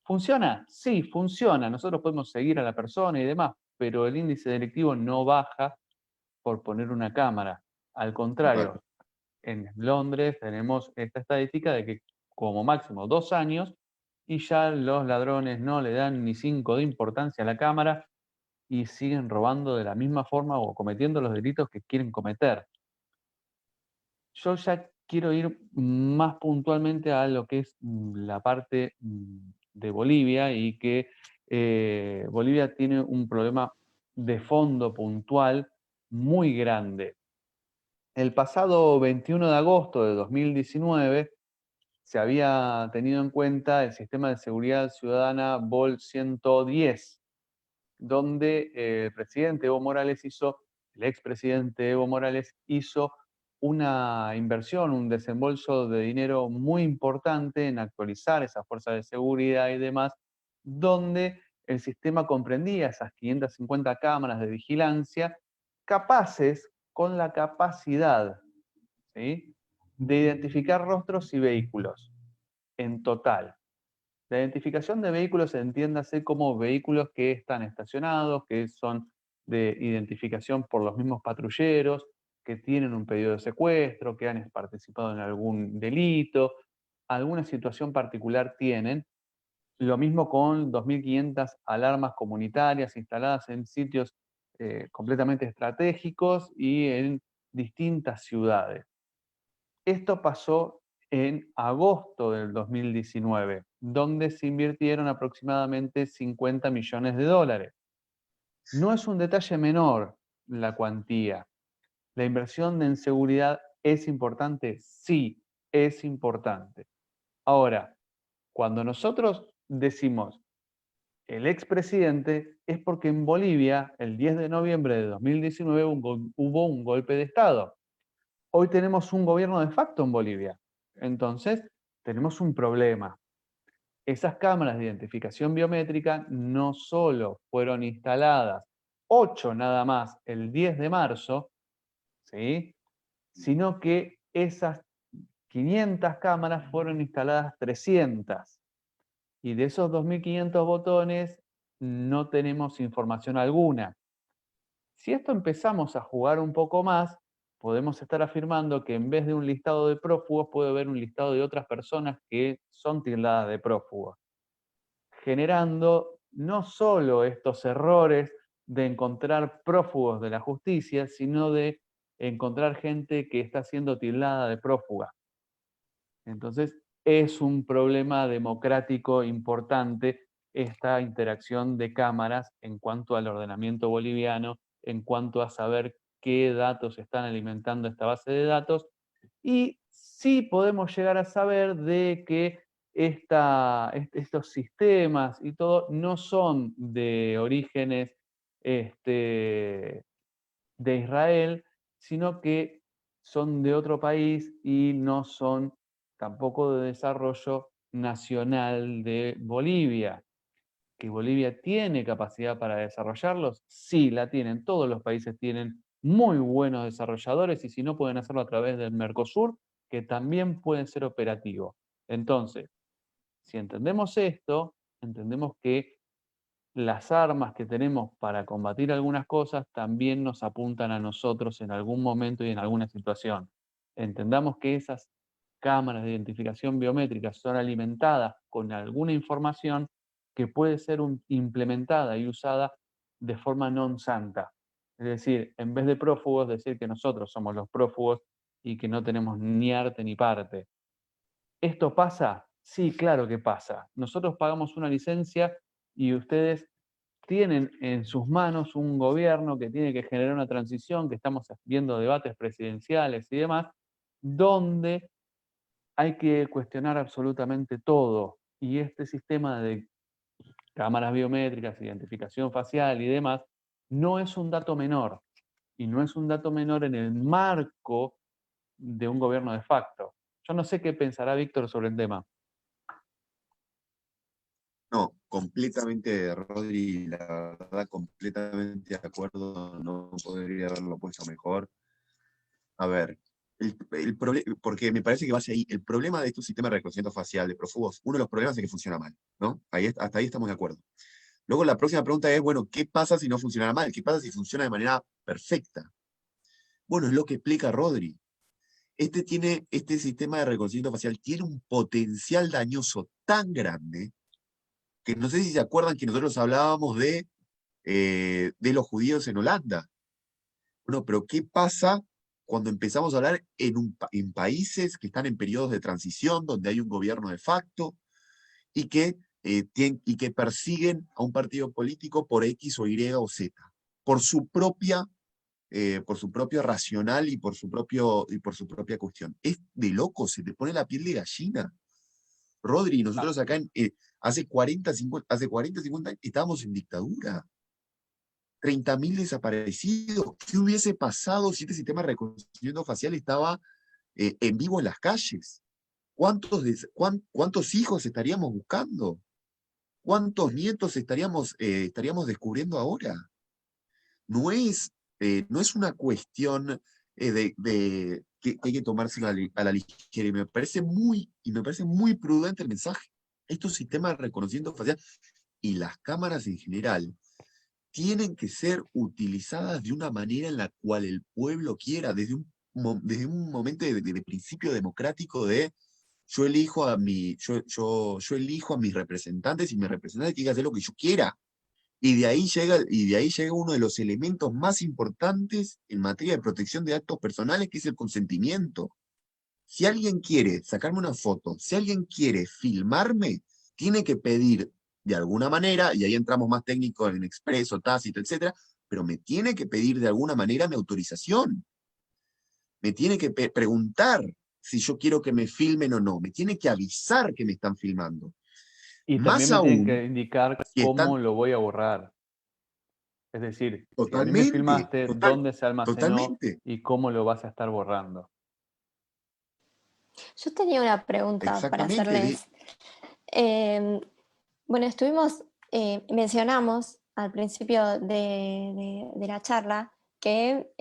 ¿Funciona? Sí, funciona. Nosotros podemos seguir a la persona y demás, pero el índice delictivo no baja por poner una cámara. Al Total. contrario, en Londres tenemos esta estadística de que como máximo 2 años, y ya los ladrones no le dan ni 5 de importancia a la cámara y siguen robando de la misma forma o cometiendo los delitos que quieren cometer. Yo ya quiero ir más puntualmente a lo que es la parte de Bolivia, y que Bolivia tiene un problema de fondo puntual muy grande. El pasado 21 de agosto de 2019 se había tenido en cuenta el sistema de seguridad ciudadana BOL 110, donde el expresidente Evo Morales hizo una inversión, un desembolso de dinero muy importante en actualizar esas fuerzas de seguridad y demás, donde el sistema comprendía esas 550 cámaras de vigilancia capaces con la capacidad, ¿sí?, de identificar rostros y vehículos, en total. La identificación de vehículos entiéndase como vehículos que están estacionados, que son de identificación por los mismos patrulleros, que tienen un pedido de secuestro, que han participado en algún delito, alguna situación particular tienen. Lo mismo con 2.500 alarmas comunitarias instaladas en sitios completamente estratégicos y en distintas ciudades. Esto pasó en agosto del 2019, donde se invirtieron aproximadamente 50 millones de dólares. No es un detalle menor la cuantía. ¿La inversión en seguridad es importante? Sí, es importante. Ahora, cuando nosotros decimos el expresidente, es porque en Bolivia, el 10 de noviembre de 2019, hubo un golpe de Estado. Hoy tenemos un gobierno de facto en Bolivia. Entonces, tenemos un problema. Esas cámaras de identificación biométrica no solo fueron instaladas 8 nada más el 10 de marzo, ¿sí? Sino que esas 500 cámaras fueron instaladas 300. Y de esos 2.500 botones no tenemos información alguna. Si esto empezamos a jugar un poco más, podemos estar afirmando que en vez de un listado de prófugos puede haber un listado de otras personas que son tildadas de prófugos, generando no solo estos errores de encontrar prófugos de la justicia, sino de encontrar gente que está siendo tildada de prófuga. Entonces, es un problema democrático importante esta interacción de cámaras en cuanto al ordenamiento boliviano, en cuanto a saber qué datos están alimentando esta base de datos, y sí podemos llegar a saber de que estos sistemas y todo no son de orígenes de Israel, sino que son de otro país y no son tampoco de desarrollo nacional de Bolivia. ¿Que Bolivia tiene capacidad para desarrollarlos? Sí, la tienen. Todos los países tienen muy buenos desarrolladores y si no pueden hacerlo a través del Mercosur, que también pueden ser operativos. Entonces, si entendemos esto, entendemos que las armas que tenemos para combatir algunas cosas también nos apuntan a nosotros en algún momento y en alguna situación. Entendamos que esas cámaras de identificación biométrica son alimentadas con alguna información que puede ser implementada y usada de forma non santa. Es decir, en vez de prófugos, decir que nosotros somos los prófugos y que no tenemos ni arte ni parte. ¿Esto pasa? Sí, claro que pasa. Nosotros pagamos una licencia y ustedes tienen en sus manos un gobierno que tiene que generar una transición, que estamos viendo debates presidenciales y demás, donde hay que cuestionar absolutamente todo. Y este sistema de cámaras biométricas, identificación facial y demás, no es un dato menor. Y no es un dato menor en el marco de un gobierno de facto. Yo no sé qué pensará Víctor sobre el tema. No, completamente, Rodri, la verdad, completamente de acuerdo, no podría haberlo puesto mejor. A ver, porque me parece que va hacia ahí. El problema de estos sistemas de reconocimiento facial de prófugos, uno de los problemas es que funciona mal, ¿no? Hasta ahí estamos de acuerdo. Luego la próxima pregunta es, bueno, ¿qué pasa si no funcionara mal? ¿Qué pasa si funciona de manera perfecta? Bueno, es lo que explica Rodri. Este sistema de reconocimiento facial tiene un potencial dañoso tan grande que no sé si se acuerdan que nosotros hablábamos de los judíos en Holanda. Bueno, pero ¿qué pasa cuando empezamos a hablar en países que están en periodos de transición, donde hay un gobierno de facto y que persiguen a un partido político por X o Y o Z, por su propio racional y por su propia cuestión? Es de loco, se te pone la piel de gallina. Rodri, nosotros acá hace 40, 50 años estábamos en dictadura. 30.000 desaparecidos. ¿Qué hubiese pasado si este sistema de reconocimiento facial estaba en vivo en las calles? ¿Cuántos hijos estaríamos buscando? ¿Cuántos nietos estaríamos descubriendo ahora? No es una cuestión que hay que tomárselo a la ligera. Y me parece muy prudente el mensaje. Estos sistemas de reconocimiento facial y las cámaras en general tienen que ser utilizadas de una manera en la cual el pueblo quiera, desde un momento de principio democrático de yo elijo yo elijo a mis representantes y mis representantes tienen que hacer lo que yo quiera. Y de ahí llega uno de los elementos más importantes en materia de protección de datos personales, que es el consentimiento. Si alguien quiere sacarme una foto, si alguien quiere filmarme, tiene que pedir de alguna manera, y ahí entramos más técnicos en expreso, tácito, etcétera, pero me tiene que pedir de alguna manera mi autorización. Me tiene que preguntar si yo quiero que me filmen o no. Me tiene que avisar que me están filmando. Y también Más me tienen aún, que indicar si cómo están lo voy a borrar. Es decir, si a mí me totalmente, filmaste, dónde se almacenó totalmente, y cómo lo vas a estar borrando. Yo tenía una pregunta para exactamente. hacerles. Em, bueno, mencionamos al principio de la charla que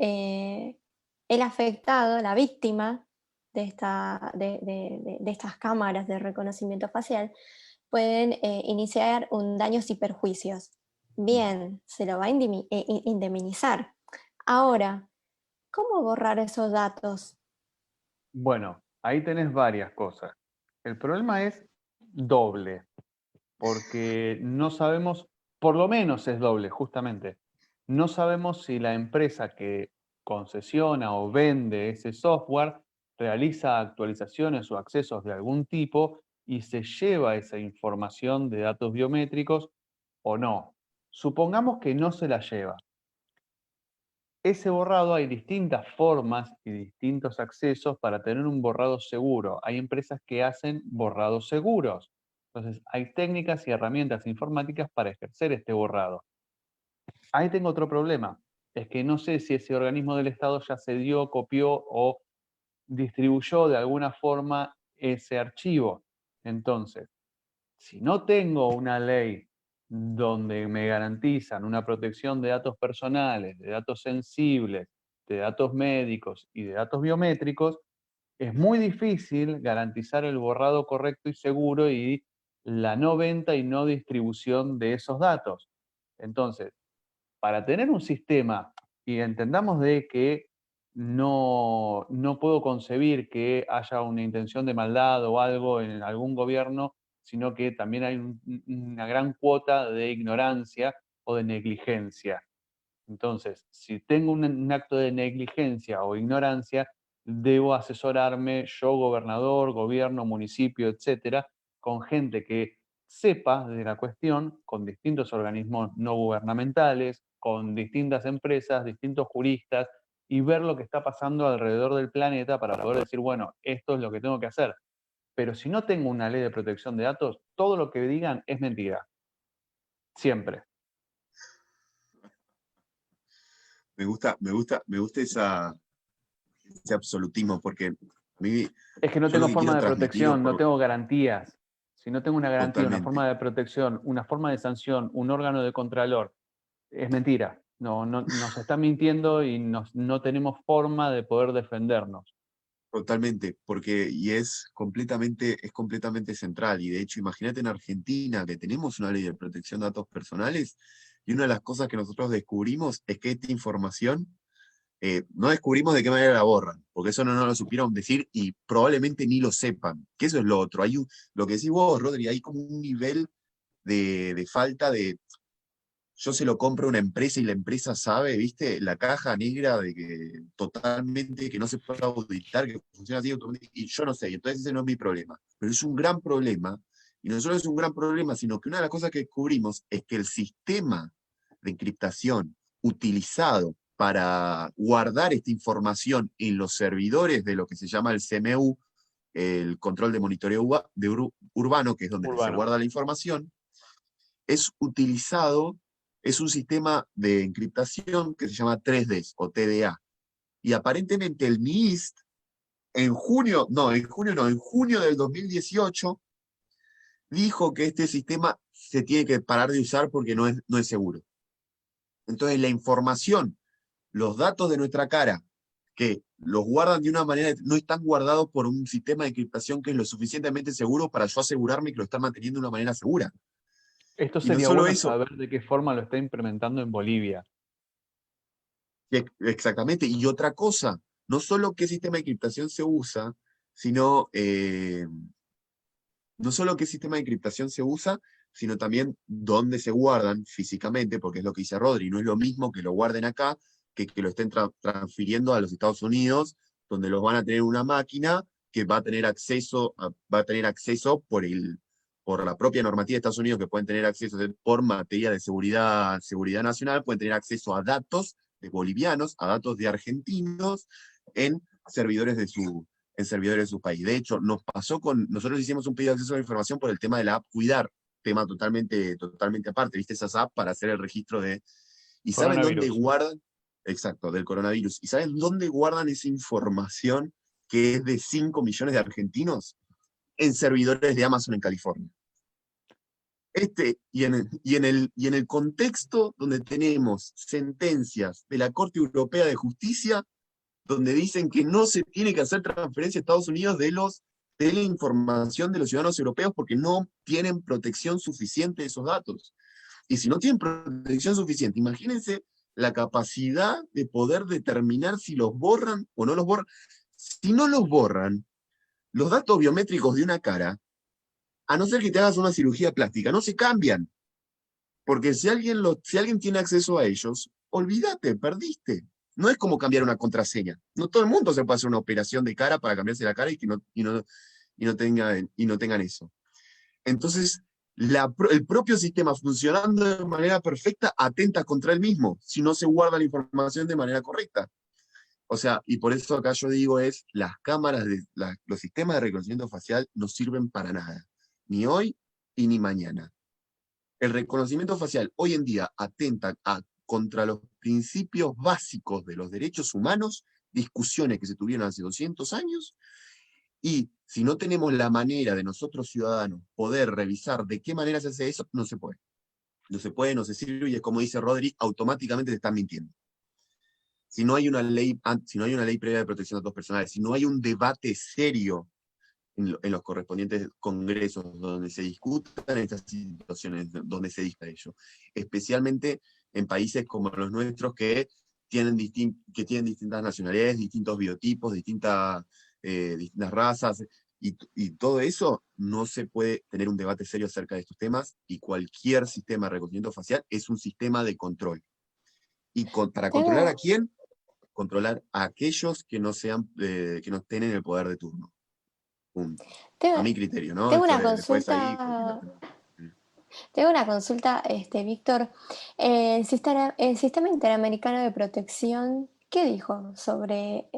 el afectado, la víctima de estas cámaras de reconocimiento facial, pueden iniciar un daños y perjuicios. Bien, se lo va a indemnizar. Ahora, ¿cómo borrar esos datos? Bueno, ahí tenés varias cosas. El problema es doble, porque no sabemos, por lo menos es doble, justamente. No sabemos si la empresa que concesiona o vende ese software realiza actualizaciones o accesos de algún tipo y se lleva esa información de datos biométricos o no. Supongamos que no se la lleva. Ese borrado hay distintas formas y distintos accesos para tener un borrado seguro. Hay empresas que hacen borrados seguros. Entonces, hay técnicas y herramientas informáticas para ejercer este borrado. Ahí tengo otro problema. Es que no sé si ese organismo del Estado ya se dio, copió o distribuyó de alguna forma ese archivo. Entonces, si no tengo una ley donde me garantizan una protección de datos personales, de datos sensibles, de datos médicos y de datos biométricos, es muy difícil garantizar el borrado correcto y seguro y la no venta y no distribución de esos datos. Entonces, para tener un sistema, y entendamos de que no puedo concebir que haya una intención de maldad o algo en algún gobierno, sino que también hay una gran cuota de ignorancia o de negligencia. Entonces, si tengo un acto de negligencia o ignorancia, debo asesorarme yo, gobernador, gobierno, municipio, etcétera, con gente que sepa de la cuestión, con distintos organismos no gubernamentales, con distintas empresas, distintos juristas, y ver lo que está pasando alrededor del planeta para poder decir, bueno, esto es lo que tengo que hacer. Pero si no tengo una ley de protección de datos, todo lo que digan es mentira. Siempre. Me gusta ese absolutismo, porque a mí, Es que no yo lo tengo que forma quiero de transmitir protección, no tengo garantías. Si no tengo una garantía, una totalmente, forma de protección, una forma de sanción, un órgano de contralor, es mentira. Nos está mintiendo y no tenemos forma de poder defendernos. totalmente, porque es completamente central. Y de hecho, imagínate en Argentina que tenemos una ley de protección de datos personales, y una de las cosas que nosotros descubrimos es que esta información no descubrimos de qué manera la borran, porque eso no nos lo supieron decir y probablemente ni lo sepan, que eso es lo otro. Lo que decís vos, Rodri, hay como un nivel de falta de, yo se lo compro a una empresa y la empresa sabe, ¿viste? La caja negra de que totalmente, que no se puede auditar, que funciona así automáticamente, y yo no sé, y entonces ese no es mi problema. Pero es un gran problema, y no solo es un gran problema, sino que una de las cosas que descubrimos es que el sistema de encriptación utilizado para guardar esta información en los servidores de lo que se llama el CMU, el control de monitoreo urbano, que es donde se Urbano. guarda la información, es utilizado, es un sistema de encriptación que se llama 3D o TDA. Y aparentemente el NIST, en junio del 2018, dijo que este sistema se tiene que parar de usar porque no es seguro. Entonces la información, los datos de nuestra cara, que los guardan de una manera, no están guardados por un sistema de encriptación que es lo suficientemente seguro para yo asegurarme que lo están manteniendo de una manera segura. Esto Y no sería solo bueno eso, saber de qué forma lo está implementando en Bolivia. exactamente, y otra cosa, no solo qué sistema de encriptación se usa, sino no solo qué sistema de encriptación se usa, sino también dónde se guardan físicamente, porque es lo que dice Rodri, no es lo mismo que lo guarden acá que lo estén transfiriendo a los Estados Unidos, donde los van a tener una máquina que va a tener acceso, va a tener acceso por la propia normativa de Estados Unidos, que pueden tener acceso por materia de seguridad nacional, pueden tener acceso a datos de bolivianos, a datos de argentinos en servidores de su país. De hecho, nosotros hicimos un pedido de acceso a la información por el tema de la app Cuidar, tema totalmente aparte, ¿viste? Esas apps para hacer el registro de... ¿Y saben dónde Coronavirus. guardan? Exacto, del coronavirus. ¿Y saben dónde guardan esa información que es de 5 millones de argentinos? En servidores de Amazon en California. Y en el contexto donde tenemos sentencias de la Corte Europea de Justicia donde dicen que no se tiene que hacer transferencia a Estados Unidos de la información de los ciudadanos europeos porque no tienen protección suficiente de esos datos. Y si no tienen protección suficiente, imagínense la capacidad de poder determinar si los borran o no los borran. Si no los borran, los datos biométricos de una cara, a no ser que te hagas una cirugía plástica, no se cambian. Porque si alguien tiene acceso a ellos, olvídate, perdiste. No es como cambiar una contraseña. No todo el mundo se puede hacer una operación de cara para cambiarse la cara y no tengan eso. Entonces, el propio sistema funcionando de manera perfecta atenta contra él mismo, si no se guarda la información de manera correcta. O sea, y por eso acá yo digo las cámaras, los sistemas de reconocimiento facial no sirven para nada. Ni hoy y ni mañana. El reconocimiento facial hoy en día atenta contra los principios básicos de los derechos humanos, discusiones que se tuvieron hace 200 años, y si no tenemos la manera de nosotros ciudadanos poder revisar de qué manera se hace eso, no se puede. No se puede, no se sirve, y es como dice Rodri, automáticamente te están mintiendo. Si no hay una ley previa de protección de datos personales, si no hay un debate serio en los correspondientes congresos donde se discutan estas situaciones, donde se dista ello. Especialmente en países como los nuestros que tienen distintas nacionalidades, distintos biotipos, distintas razas, y todo eso no se puede tener un debate serio acerca de estos temas, y cualquier sistema de reconocimiento facial es un sistema de control. ¿Y para controlar a Tengo, quién? Controlar a aquellos que no estén en el poder de turno. Punto. A tengo, mi criterio, ¿no? tengo una Después ahí cualquiera. consulta. Tengo una consulta, Víctor. El sistema Interamericano de Protección, ¿qué dijo sobre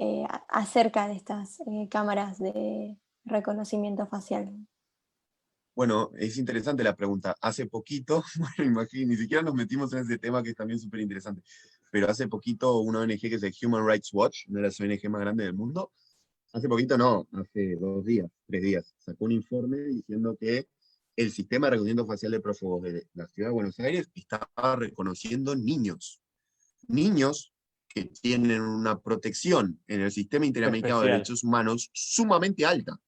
acerca de estas cámaras de reconocimiento facial? Bueno, es interesante la pregunta. Hace poquito, bueno, imagínate, ni siquiera nos metimos en ese tema que es también súper interesante, pero hace poquito una ONG que es el Human Rights Watch, una de las ONG más grandes del mundo, hace poquito no, hace 2 días, 3 días, sacó un informe diciendo que el sistema de reconocimiento facial de prófugos de la ciudad de Buenos Aires estaba reconociendo niños que tienen una protección en el sistema interamericano de Especial. derechos humanos sumamente alta.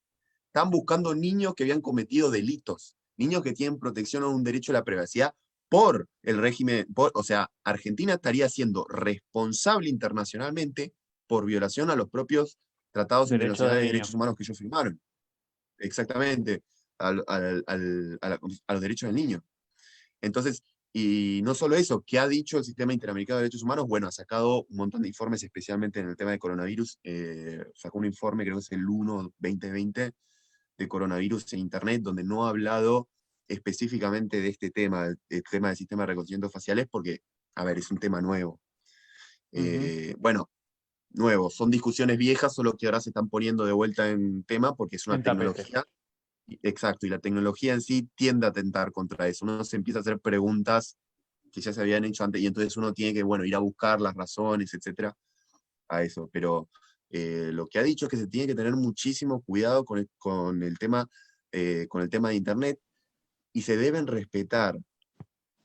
Están buscando niños que habían cometido delitos, niños que tienen protección a un derecho a la privacidad por el régimen, o sea, Argentina estaría siendo responsable internacionalmente por violación a los propios tratados Derecho del internacionales de niño. derechos humanos que ellos firmaron. Exactamente, a los derechos del niño. Entonces, y no solo eso, ¿qué ha dicho el Sistema Interamericano de Derechos Humanos? Bueno, ha sacado un montón de informes, especialmente en el tema de coronavirus. Sacó un informe, creo que es el 1/2020, de coronavirus en Internet, donde no ha hablado específicamente de este tema, el tema del sistema de reconocimiento faciales, porque, a ver, es un tema nuevo. Bueno, nuevo, son discusiones viejas, solo que ahora se están poniendo de vuelta en tema porque es una En tapete. tecnología. Exacto, y la tecnología en sí tiende a atentar contra eso. Uno se empieza a hacer preguntas que ya se habían hecho antes, y entonces uno tiene que, bueno, ir a buscar las razones, etcétera, a eso. Pero lo que ha dicho es que se tiene que tener muchísimo cuidado con el tema de Internet, y se deben respetar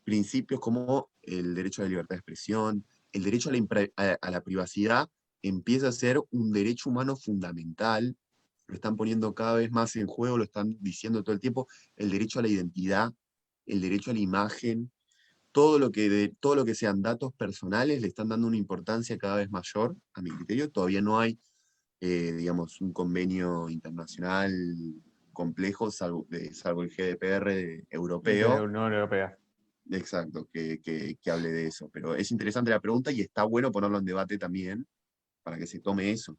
principios como el derecho a la libertad de expresión, el derecho a la privacidad, empieza a ser un derecho humano fundamental. Lo están poniendo cada vez más en juego, lo están diciendo todo el tiempo, el derecho a la identidad, el derecho a la imagen, todo lo que sean datos personales le están dando una importancia cada vez mayor, a mi criterio. Todavía no hay, digamos, un convenio internacional complejo, salvo el GDPR De la europeo, Unión Europea. exacto, que hable de eso. Pero es interesante la pregunta y está bueno ponerlo en debate también para que se tome eso.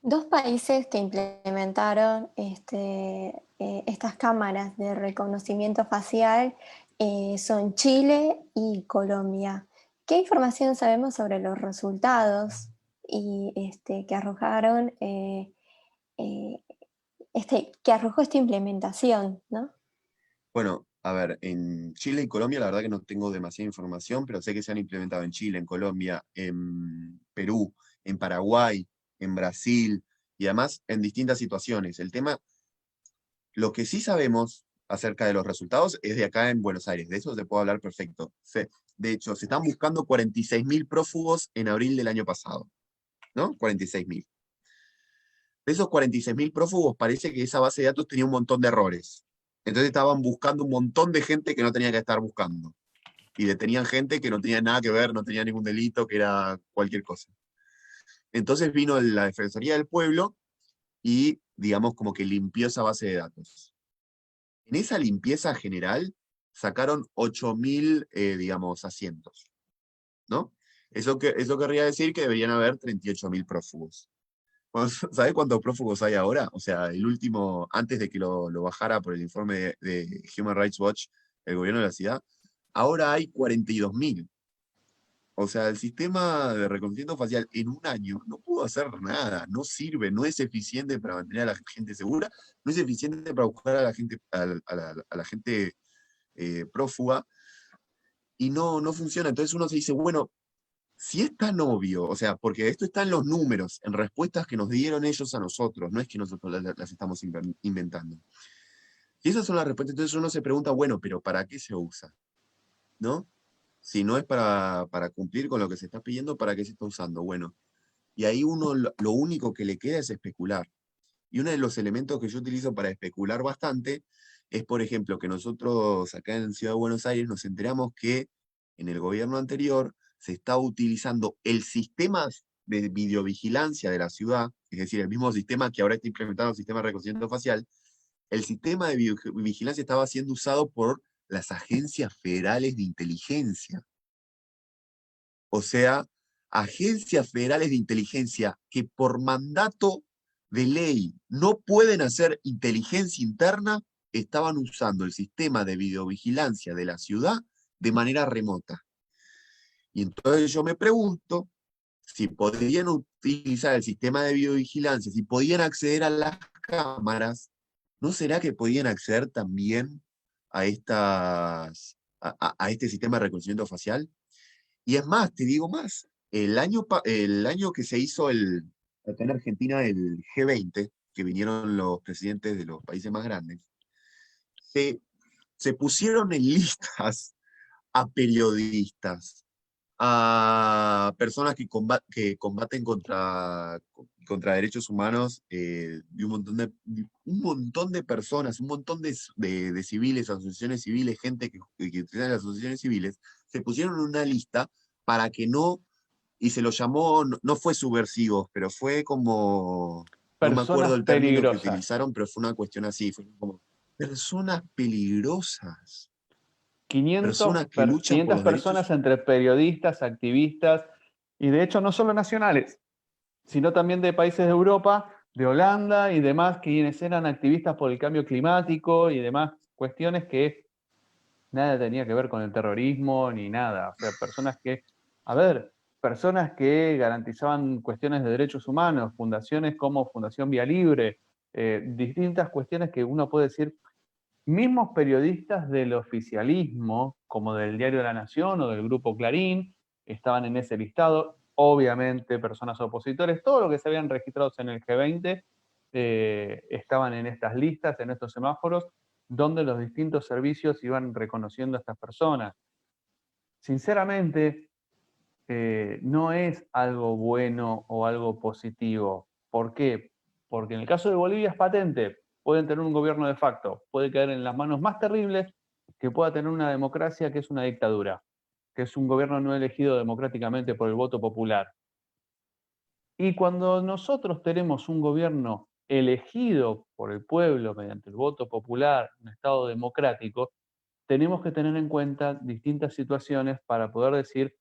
Dos países que implementaron estas cámaras de reconocimiento facial son Chile y Colombia. ¿Qué información sabemos sobre los resultados que arrojaron, que arrojó esta implementación, ¿no? Bueno, a ver, en Chile y Colombia la verdad que no tengo demasiada información, pero sé que se han implementado en Chile, en Colombia, en Perú, en Paraguay, en Brasil, y además en distintas situaciones. El tema, lo que sí sabemos acerca de los resultados es de acá en Buenos Aires, de eso se puede hablar perfecto. De hecho, se están buscando 46.000 prófugos en abril del año pasado, ¿no? 46.000. De esos 46.000 prófugos parece que esa base de datos tenía un montón de errores. Entonces estaban buscando un montón de gente que no tenía que estar buscando. Y detenían gente que no tenía nada que ver, no tenía ningún delito, que era cualquier cosa. Entonces vino la Defensoría del Pueblo y, digamos, como que limpió esa base de datos. En esa limpieza general sacaron 8.000, digamos, asientos, ¿no? Eso querría decir que deberían haber 38.000 prófugos. ¿Sabés cuántos prófugos hay ahora? O sea, el último, antes de que lo bajara por el informe de Human Rights Watch, el gobierno de la ciudad, ahora hay 42.000. O sea, el sistema de reconocimiento facial en un año no pudo hacer nada, no sirve, no es eficiente para mantener a la gente segura, no es eficiente para buscar a la gente, a la gente prófuga, y no funciona. Entonces uno se dice, bueno, si es tan obvio, o sea, porque esto está en los números, en respuestas que nos dieron ellos a nosotros, no es que nosotros las estamos inventando. Y esas son las respuestas, entonces uno se pregunta, bueno, pero ¿para qué se usa? ¿No? Si no es para cumplir con lo que se está pidiendo, ¿para qué se está usando? Bueno, y ahí uno lo único que le queda es especular. Y uno de los elementos que yo utilizo para especular bastante es, por ejemplo, que nosotros acá en Ciudad de Buenos Aires nos enteramos que en el gobierno anterior se está utilizando el sistema de videovigilancia de la ciudad, es decir, el mismo sistema que ahora está implementado el sistema de reconocimiento facial, el sistema de videovigilancia estaba siendo usado por las agencias federales de inteligencia. O sea, agencias federales de inteligencia que por mandato de ley no pueden hacer inteligencia interna, estaban usando el sistema de videovigilancia de la ciudad de manera remota. Y entonces yo me pregunto si podían utilizar el sistema de videovigilancia, si podían acceder a las cámaras, ¿no será que podían acceder también a, a este sistema de reconocimiento facial? Y es más, te digo más, el año que se hizo acá en Argentina el G20, que vinieron los presidentes de los países más grandes, se, se pusieron en listas a periodistas, a personas que combaten contra derechos humanos, y un montón de personas, un montón de civiles, asociaciones civiles, gente que utiliza las asociaciones civiles, se pusieron en una lista para que no, y se lo llamó, no fue subversivos, pero fue como, no me acuerdo Personas el término que peligrosas. utilizaron, pero fue una cuestión así, fue como personas peligrosas, 500, personas que luchan por 500 los derechos. personas entre periodistas, activistas, y de hecho no solo nacionales, sino también de países de Europa, de Holanda y demás, quienes eran activistas por el cambio climático y demás cuestiones que nada tenía que ver con el terrorismo ni nada. O sea, personas que garantizaban cuestiones de derechos humanos, fundaciones como Fundación Vía Libre, distintas cuestiones que uno puede decir, mismos periodistas del oficialismo, como del Diario de la Nación o del Grupo Clarín, estaban en ese listado. Obviamente, personas opositores, todo lo que se habían registrado en el G20 estaban en estas listas, en estos semáforos, donde los distintos servicios iban reconociendo a estas personas. Sinceramente, no es algo bueno o algo positivo. ¿Por qué? Porque en el caso de Bolivia es patente. Pueden tener un gobierno de facto, puede caer en las manos más terribles que pueda tener una democracia, que es una dictadura, que es un gobierno no elegido democráticamente por el voto popular. Y cuando nosotros tenemos un gobierno elegido por el pueblo mediante el voto popular, un Estado democrático, tenemos que tener en cuenta distintas situaciones para poder decir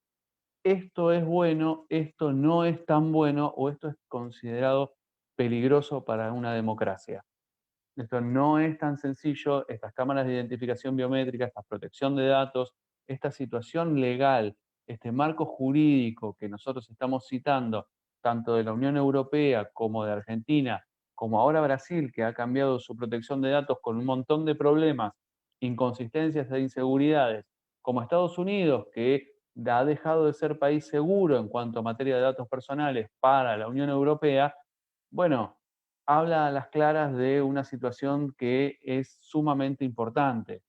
esto es bueno, esto no es tan bueno o esto es considerado peligroso para una democracia. Esto no es tan sencillo, estas cámaras de identificación biométrica, esta protección de datos, esta situación legal, este marco jurídico que nosotros estamos citando, tanto de la Unión Europea como de Argentina, como ahora Brasil, que ha cambiado su protección de datos con un montón de problemas, inconsistencias e inseguridades, como Estados Unidos, que ha dejado de ser país seguro en cuanto a materia de datos personales para la Unión Europea, bueno, habla a las claras de una situación que es sumamente importante.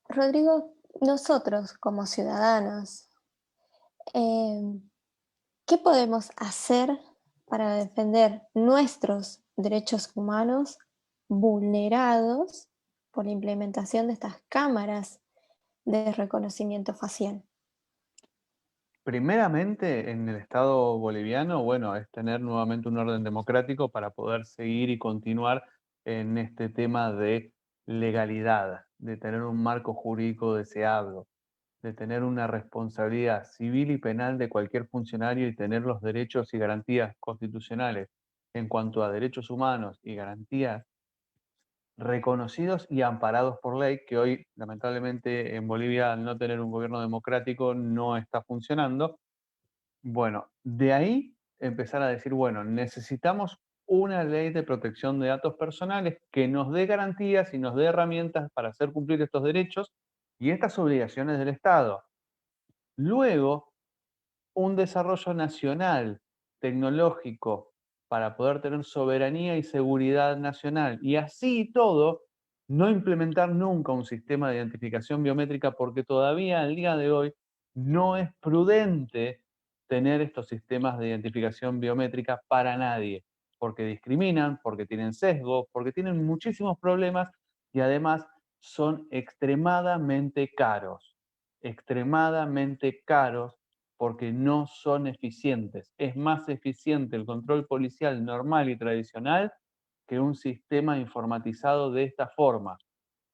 Rodrigo, nosotros como ciudadanos, eh, ¿qué podemos hacer para defender nuestros derechos humanos vulnerados por la implementación de estas cámaras de reconocimiento facial? Primeramente, en el Estado boliviano, bueno, es tener nuevamente un orden democrático para poder seguir y continuar en este tema de legalidad, de tener un marco jurídico deseado, de tener una responsabilidad civil y penal de cualquier funcionario y tener los derechos y garantías constitucionales en cuanto a derechos humanos y garantías reconocidos y amparados por ley, que hoy lamentablemente en Bolivia al no tener un gobierno democrático no está funcionando. Bueno, de ahí empezar a decir, bueno, necesitamos una ley de protección de datos personales que nos dé garantías y nos dé herramientas para hacer cumplir estos derechos y estas obligaciones del Estado. Luego, un desarrollo nacional, tecnológico, para poder tener soberanía y seguridad nacional. Y así todo, no implementar nunca un sistema de identificación biométrica porque todavía al día de hoy no es prudente tener estos sistemas de identificación biométrica para nadie, porque discriminan, porque tienen sesgo, porque tienen muchísimos problemas y además son extremadamente caros porque no son eficientes. Es más eficiente el control policial normal y tradicional que un sistema informatizado de esta forma.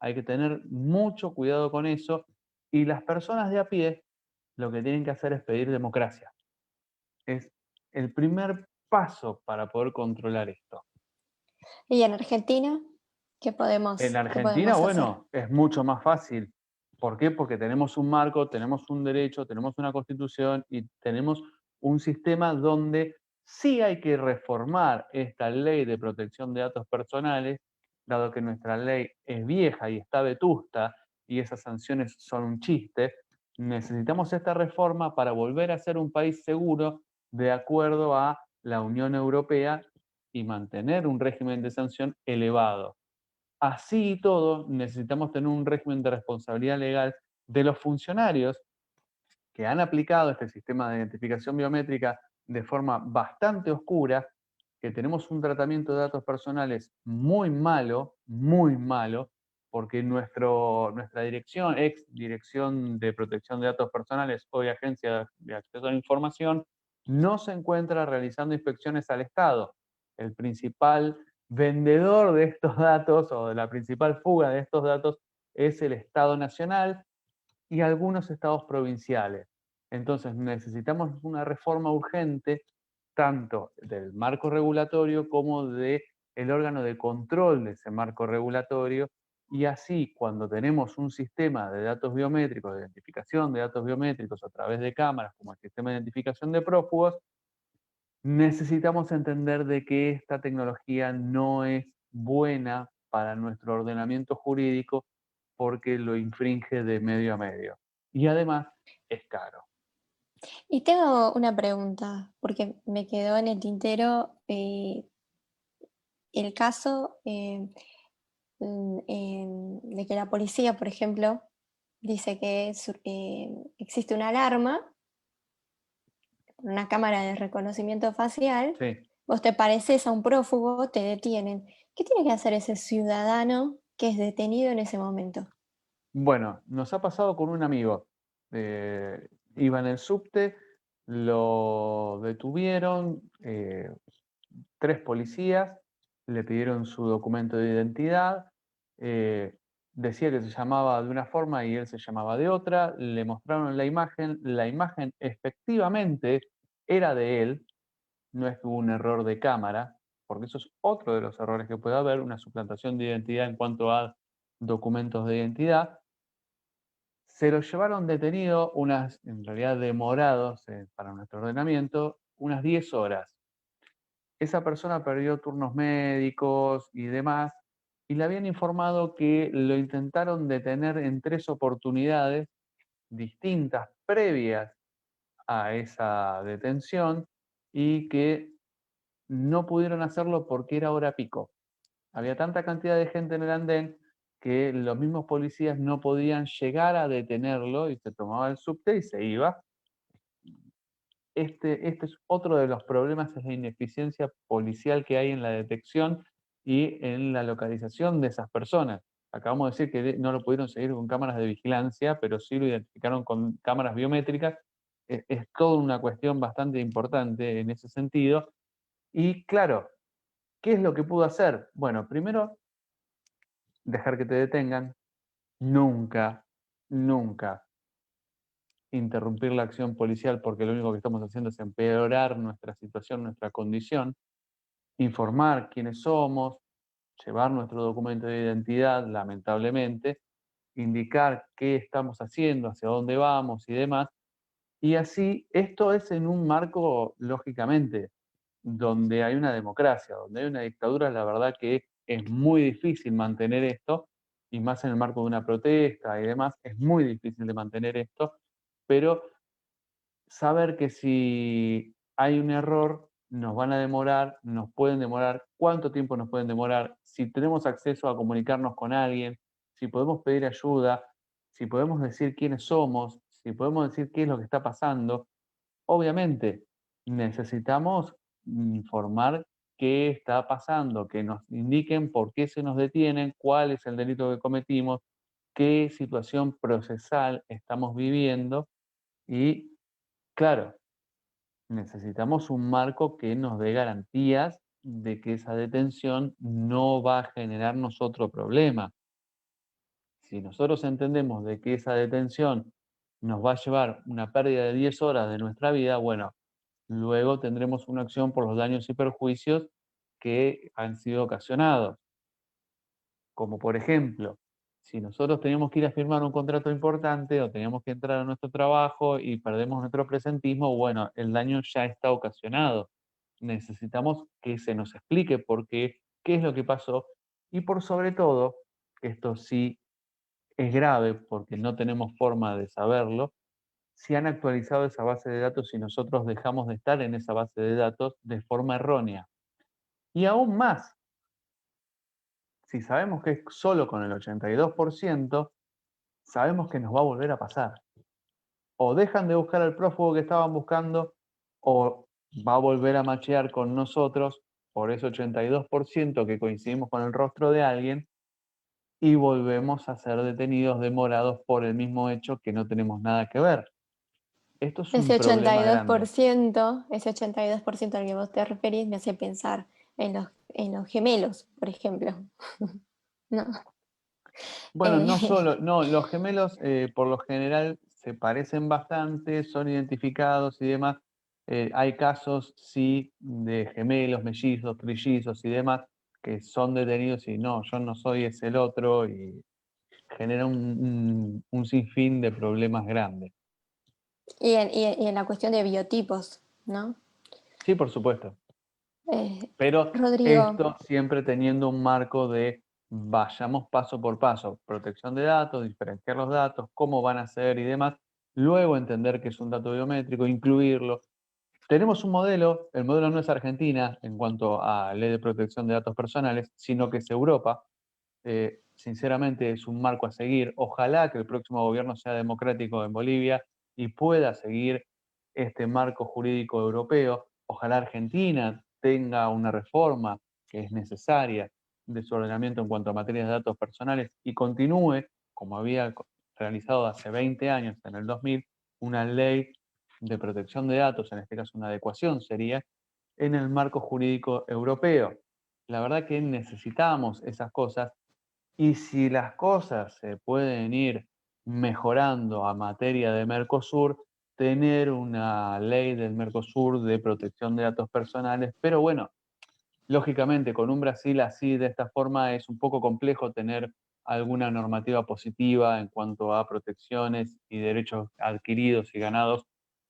Hay que tener mucho cuidado con eso y las personas de a pie lo que tienen que hacer es pedir democracia. Es el primer paso para poder controlar esto. ¿Y en Argentina En qué Argentina, podemos hacer? bueno, es mucho más fácil. ¿Por qué? Porque tenemos un marco, tenemos un derecho, tenemos una constitución y tenemos un sistema donde sí hay que reformar esta ley de protección de datos personales, dado que nuestra ley es vieja y está vetusta y esas sanciones son un chiste. Necesitamos esta reforma para volver a ser un país seguro de acuerdo a la Unión Europea y mantener un régimen de sanción elevado. Así y todo, necesitamos tener un régimen de responsabilidad legal de los funcionarios que han aplicado este sistema de identificación biométrica de forma bastante oscura, que tenemos un tratamiento de datos personales muy malo, porque nuestra dirección, ex Dirección de Protección de Datos Personales, hoy Agencia de Acceso a la Información, no se encuentra realizando inspecciones al Estado. El principal vendedor de estos datos o de la principal fuga de estos datos es el Estado Nacional y algunos estados provinciales. Entonces necesitamos una reforma urgente tanto del marco regulatorio como del órgano de control de ese marco regulatorio y así cuando tenemos un sistema de datos biométricos, de identificación de datos biométricos a través de cámaras como el sistema de identificación de prófugos, necesitamos entender de que esta tecnología no es buena para nuestro ordenamiento jurídico porque lo infringe de medio a medio. Y además es caro. Y tengo una pregunta, porque me quedó en el tintero el caso de que la policía, por ejemplo, dice que existe una alarma, una cámara de reconocimiento facial, Sí. vos te pareces a un prófugo, te detienen. ¿Qué tiene que hacer ese ciudadano que es detenido en ese momento? Bueno, nos ha pasado con un amigo. Iba en el subte, lo detuvieron, 3 policías, le pidieron su documento de identidad, eh, decía que se llamaba de una forma y él se llamaba de otra, le mostraron la imagen efectivamente era de él, no es que hubo un error de cámara, porque eso es otro de los errores que puede haber, una suplantación de identidad en cuanto a documentos de identidad. Se lo llevaron detenido en realidad demorados para nuestro ordenamiento, unas 10 horas. Esa persona perdió turnos médicos y demás, y le habían informado que lo intentaron detener en 3 oportunidades distintas previas a esa detención y que no pudieron hacerlo porque era hora pico. Había tanta cantidad de gente en el andén que los mismos policías no podían llegar a detenerlo y se tomaba el subte y se iba. Este es otro de los problemas, es la ineficiencia policial que hay en la detección y en la localización de esas personas. Acabamos de decir que no lo pudieron seguir con cámaras de vigilancia, pero sí lo identificaron con cámaras biométricas. Es toda una cuestión bastante importante en ese sentido. Y claro, ¿qué es lo que pudo hacer? Bueno, primero, dejar que te detengan. Nunca, nunca interrumpir la acción policial porque lo único que estamos haciendo es empeorar nuestra situación, nuestra condición, informar quiénes somos, llevar nuestro documento de identidad, lamentablemente, indicar qué estamos haciendo, hacia dónde vamos y demás. Y así, esto es en un marco, lógicamente, donde hay una democracia, donde hay una dictadura, la verdad que es muy difícil mantener esto, y más en el marco de una protesta y demás, es muy difícil de mantener esto, pero saber que si hay un error, nos van a demorar, nos pueden demorar, cuánto tiempo nos pueden demorar, si tenemos acceso a comunicarnos con alguien, si podemos pedir ayuda, si podemos decir quiénes somos, si podemos decir qué es lo que está pasando. Obviamente, necesitamos informar qué está pasando, que nos indiquen por qué se nos detienen, cuál es el delito que cometimos, qué situación procesal estamos viviendo y, claro, necesitamos un marco que nos dé garantías de que esa detención no va a generarnos otro problema. Si nosotros entendemos de que esa detención nos va a llevar una pérdida de 10 horas de nuestra vida, bueno, luego tendremos una acción por los daños y perjuicios que han sido ocasionados. Como por ejemplo, si nosotros teníamos que ir a firmar un contrato importante o teníamos que entrar a nuestro trabajo y perdemos nuestro presentismo, bueno, el daño ya está ocasionado. Necesitamos que se nos explique por qué, qué es lo que pasó y por sobre todo, esto sí es grave porque no tenemos forma de saberlo, si han actualizado esa base de datos y nosotros dejamos de estar en esa base de datos de forma errónea. Y aún más, si sabemos que es solo con el 82%, sabemos que nos va a volver a pasar. O dejan de buscar al prófugo que estaban buscando, o va a volver a machear con nosotros por ese 82% que coincidimos con el rostro de alguien y volvemos a ser detenidos, demorados por el mismo hecho que no tenemos nada que ver. Esto es Ese un problema grande. 82%, ese 82% al que vos te referís me hace pensar en los gemelos, por ejemplo. ¿No? Bueno, no Eh, solo, no, los gemelos por lo general se parecen bastante, son identificados y demás. Hay casos, sí, de gemelos, mellizos, trillizos y demás, que son detenidos y no, yo no soy, es el otro, y genera un sinfín de problemas grandes. y en la cuestión de biotipos, ¿no? Sí, por supuesto. Eh, Pero Rodrigo, esto siempre teniendo un marco de vayamos paso por paso, protección de datos, diferenciar los datos, cómo van a ser y demás, luego entender que es un dato biométrico, incluirlo. Tenemos un modelo, el modelo no es Argentina en cuanto a ley de protección de datos personales, sino que es Europa. Sinceramente es un marco a seguir. Ojalá que el próximo gobierno sea democrático en Bolivia y pueda seguir este marco jurídico europeo. Ojalá Argentina tenga una reforma que es necesaria de su ordenamiento en cuanto a materias de datos personales y continúe, como había realizado hace 20 años, en el 2000, una ley de protección de datos, en este caso una adecuación sería, en el marco jurídico europeo. La verdad que necesitamos esas cosas y si las cosas se pueden ir mejorando a materia de Mercosur, tener una ley del Mercosur de protección de datos personales, pero bueno, lógicamente con un Brasil así, de esta forma, es un poco complejo tener alguna normativa positiva en cuanto a protecciones y derechos adquiridos y ganados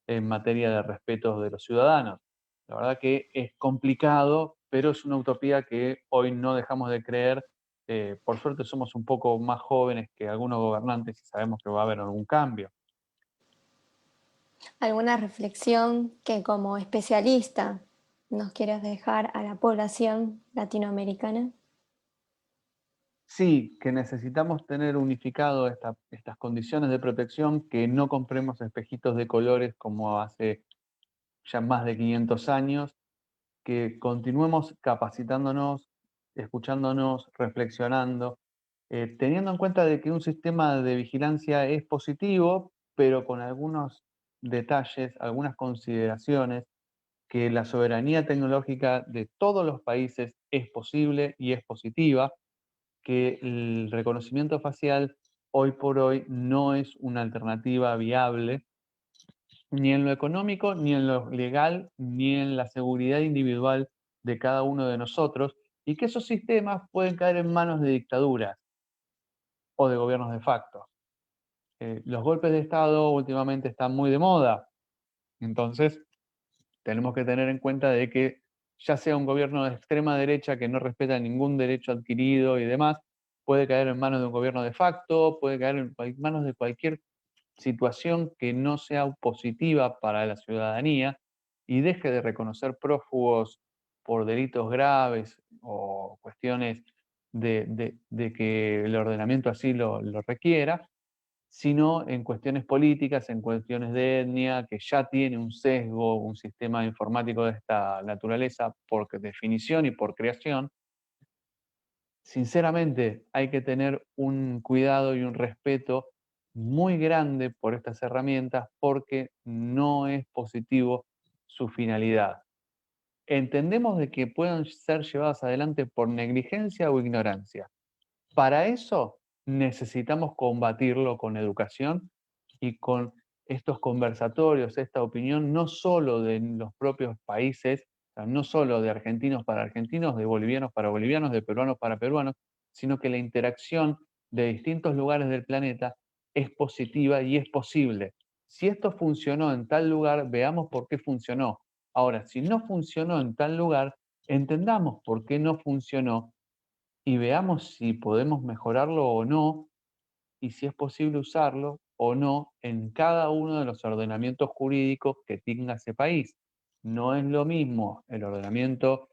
en materia de respeto de los ciudadanos. La verdad que es complicado, pero es una utopía que hoy no dejamos de creer. Por suerte somos un poco más jóvenes que algunos gobernantes y sabemos que va a haber algún cambio. ¿Alguna reflexión que como especialista nos quieras dejar a la población latinoamericana? Sí, que necesitamos tener unificado estas condiciones de protección, que no compremos espejitos de colores como hace ya más de 500 años, que continuemos capacitándonos, escuchándonos, reflexionando, teniendo en cuenta de que un sistema de vigilancia es positivo, pero con algunos detalles, algunas consideraciones, que la soberanía tecnológica de todos los países es posible y es positiva, que el reconocimiento facial hoy por hoy no es una alternativa viable, ni en lo económico, ni en lo legal, ni en la seguridad individual de cada uno de nosotros, y que esos sistemas pueden caer en manos de dictaduras o de gobiernos de facto. Los golpes de Estado últimamente están muy de moda, entonces tenemos que tener en cuenta de que ya sea un gobierno de extrema derecha que no respeta ningún derecho adquirido y demás, puede caer en manos de un gobierno de facto, puede caer en manos de cualquier situación que no sea positiva para la ciudadanía y deje de reconocer prófugos por delitos graves o cuestiones de que el ordenamiento así lo requiera, sino en cuestiones políticas, en cuestiones de etnia, que ya tiene un sesgo, un sistema informático de esta naturaleza por definición y por creación. Sinceramente, hay que tener un cuidado y un respeto muy grande por estas herramientas porque no es positivo su finalidad. Entendemos de que puedan ser llevadas adelante por negligencia o ignorancia. Para eso necesitamos combatirlo con educación y con estos conversatorios, esta opinión, no solo de los propios países, o sea, no solo de argentinos para argentinos, de bolivianos para bolivianos, de peruanos para peruanos, sino que la interacción de distintos lugares del planeta es positiva y es posible. Si esto funcionó en tal lugar, veamos por qué funcionó. Ahora, si no funcionó en tal lugar, entendamos por qué no funcionó y veamos si podemos mejorarlo o no, y si es posible usarlo o no en cada uno de los ordenamientos jurídicos que tenga ese país. No es lo mismo el ordenamiento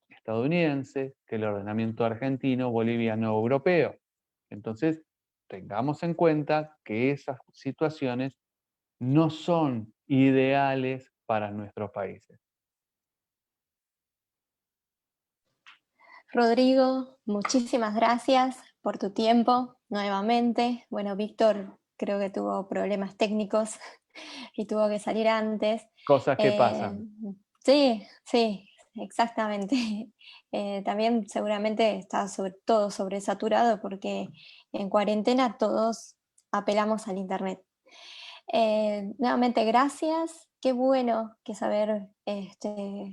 estadounidense que el ordenamiento argentino, boliviano o europeo. Entonces, tengamos en cuenta que esas situaciones no son ideales para nuestros países. Rodrigo, muchísimas gracias por tu tiempo nuevamente. Bueno, Víctor creo que tuvo problemas técnicos y tuvo que salir antes. Cosas que Eh, pasan. sí, sí, exactamente. También seguramente está todo sobresaturado porque en cuarentena todos apelamos al internet. Nuevamente, gracias. Qué bueno que haber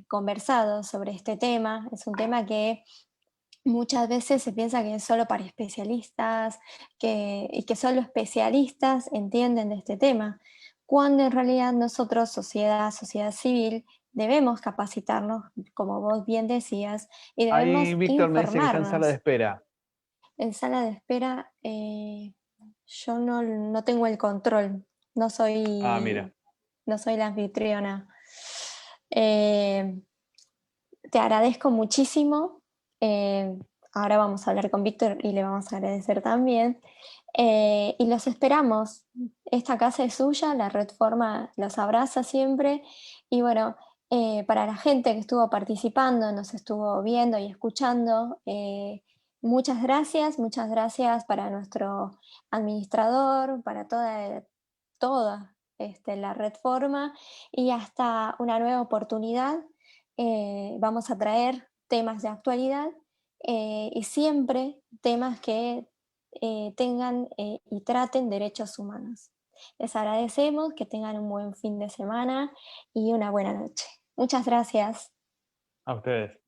conversado sobre este tema. Es un tema que muchas veces se piensa que es solo para especialistas y que solo especialistas entienden de este tema, cuando en realidad nosotros, sociedad civil, debemos capacitarnos, como vos bien decías, y Ahí debemos Víctor me dice que está en sala de informarnos. espera. En sala de espera, yo no tengo el control, no Ah, mira. soy, no soy la anfitriona. Eh, Te agradezco muchísimo. ahora vamos a hablar con Víctor y le vamos a agradecer también. Y los esperamos. Esta casa es suya, la Red Forma los abraza siempre. Y bueno, para la gente que estuvo participando, nos estuvo viendo y escuchando, muchas gracias para nuestro administrador, para toda la Red Forma, y hasta una nueva oportunidad. Vamos a traer temas de actualidad y siempre temas que tengan y traten derechos humanos. Les agradecemos, que tengan un buen fin de semana y una buena noche. Muchas gracias. A ustedes.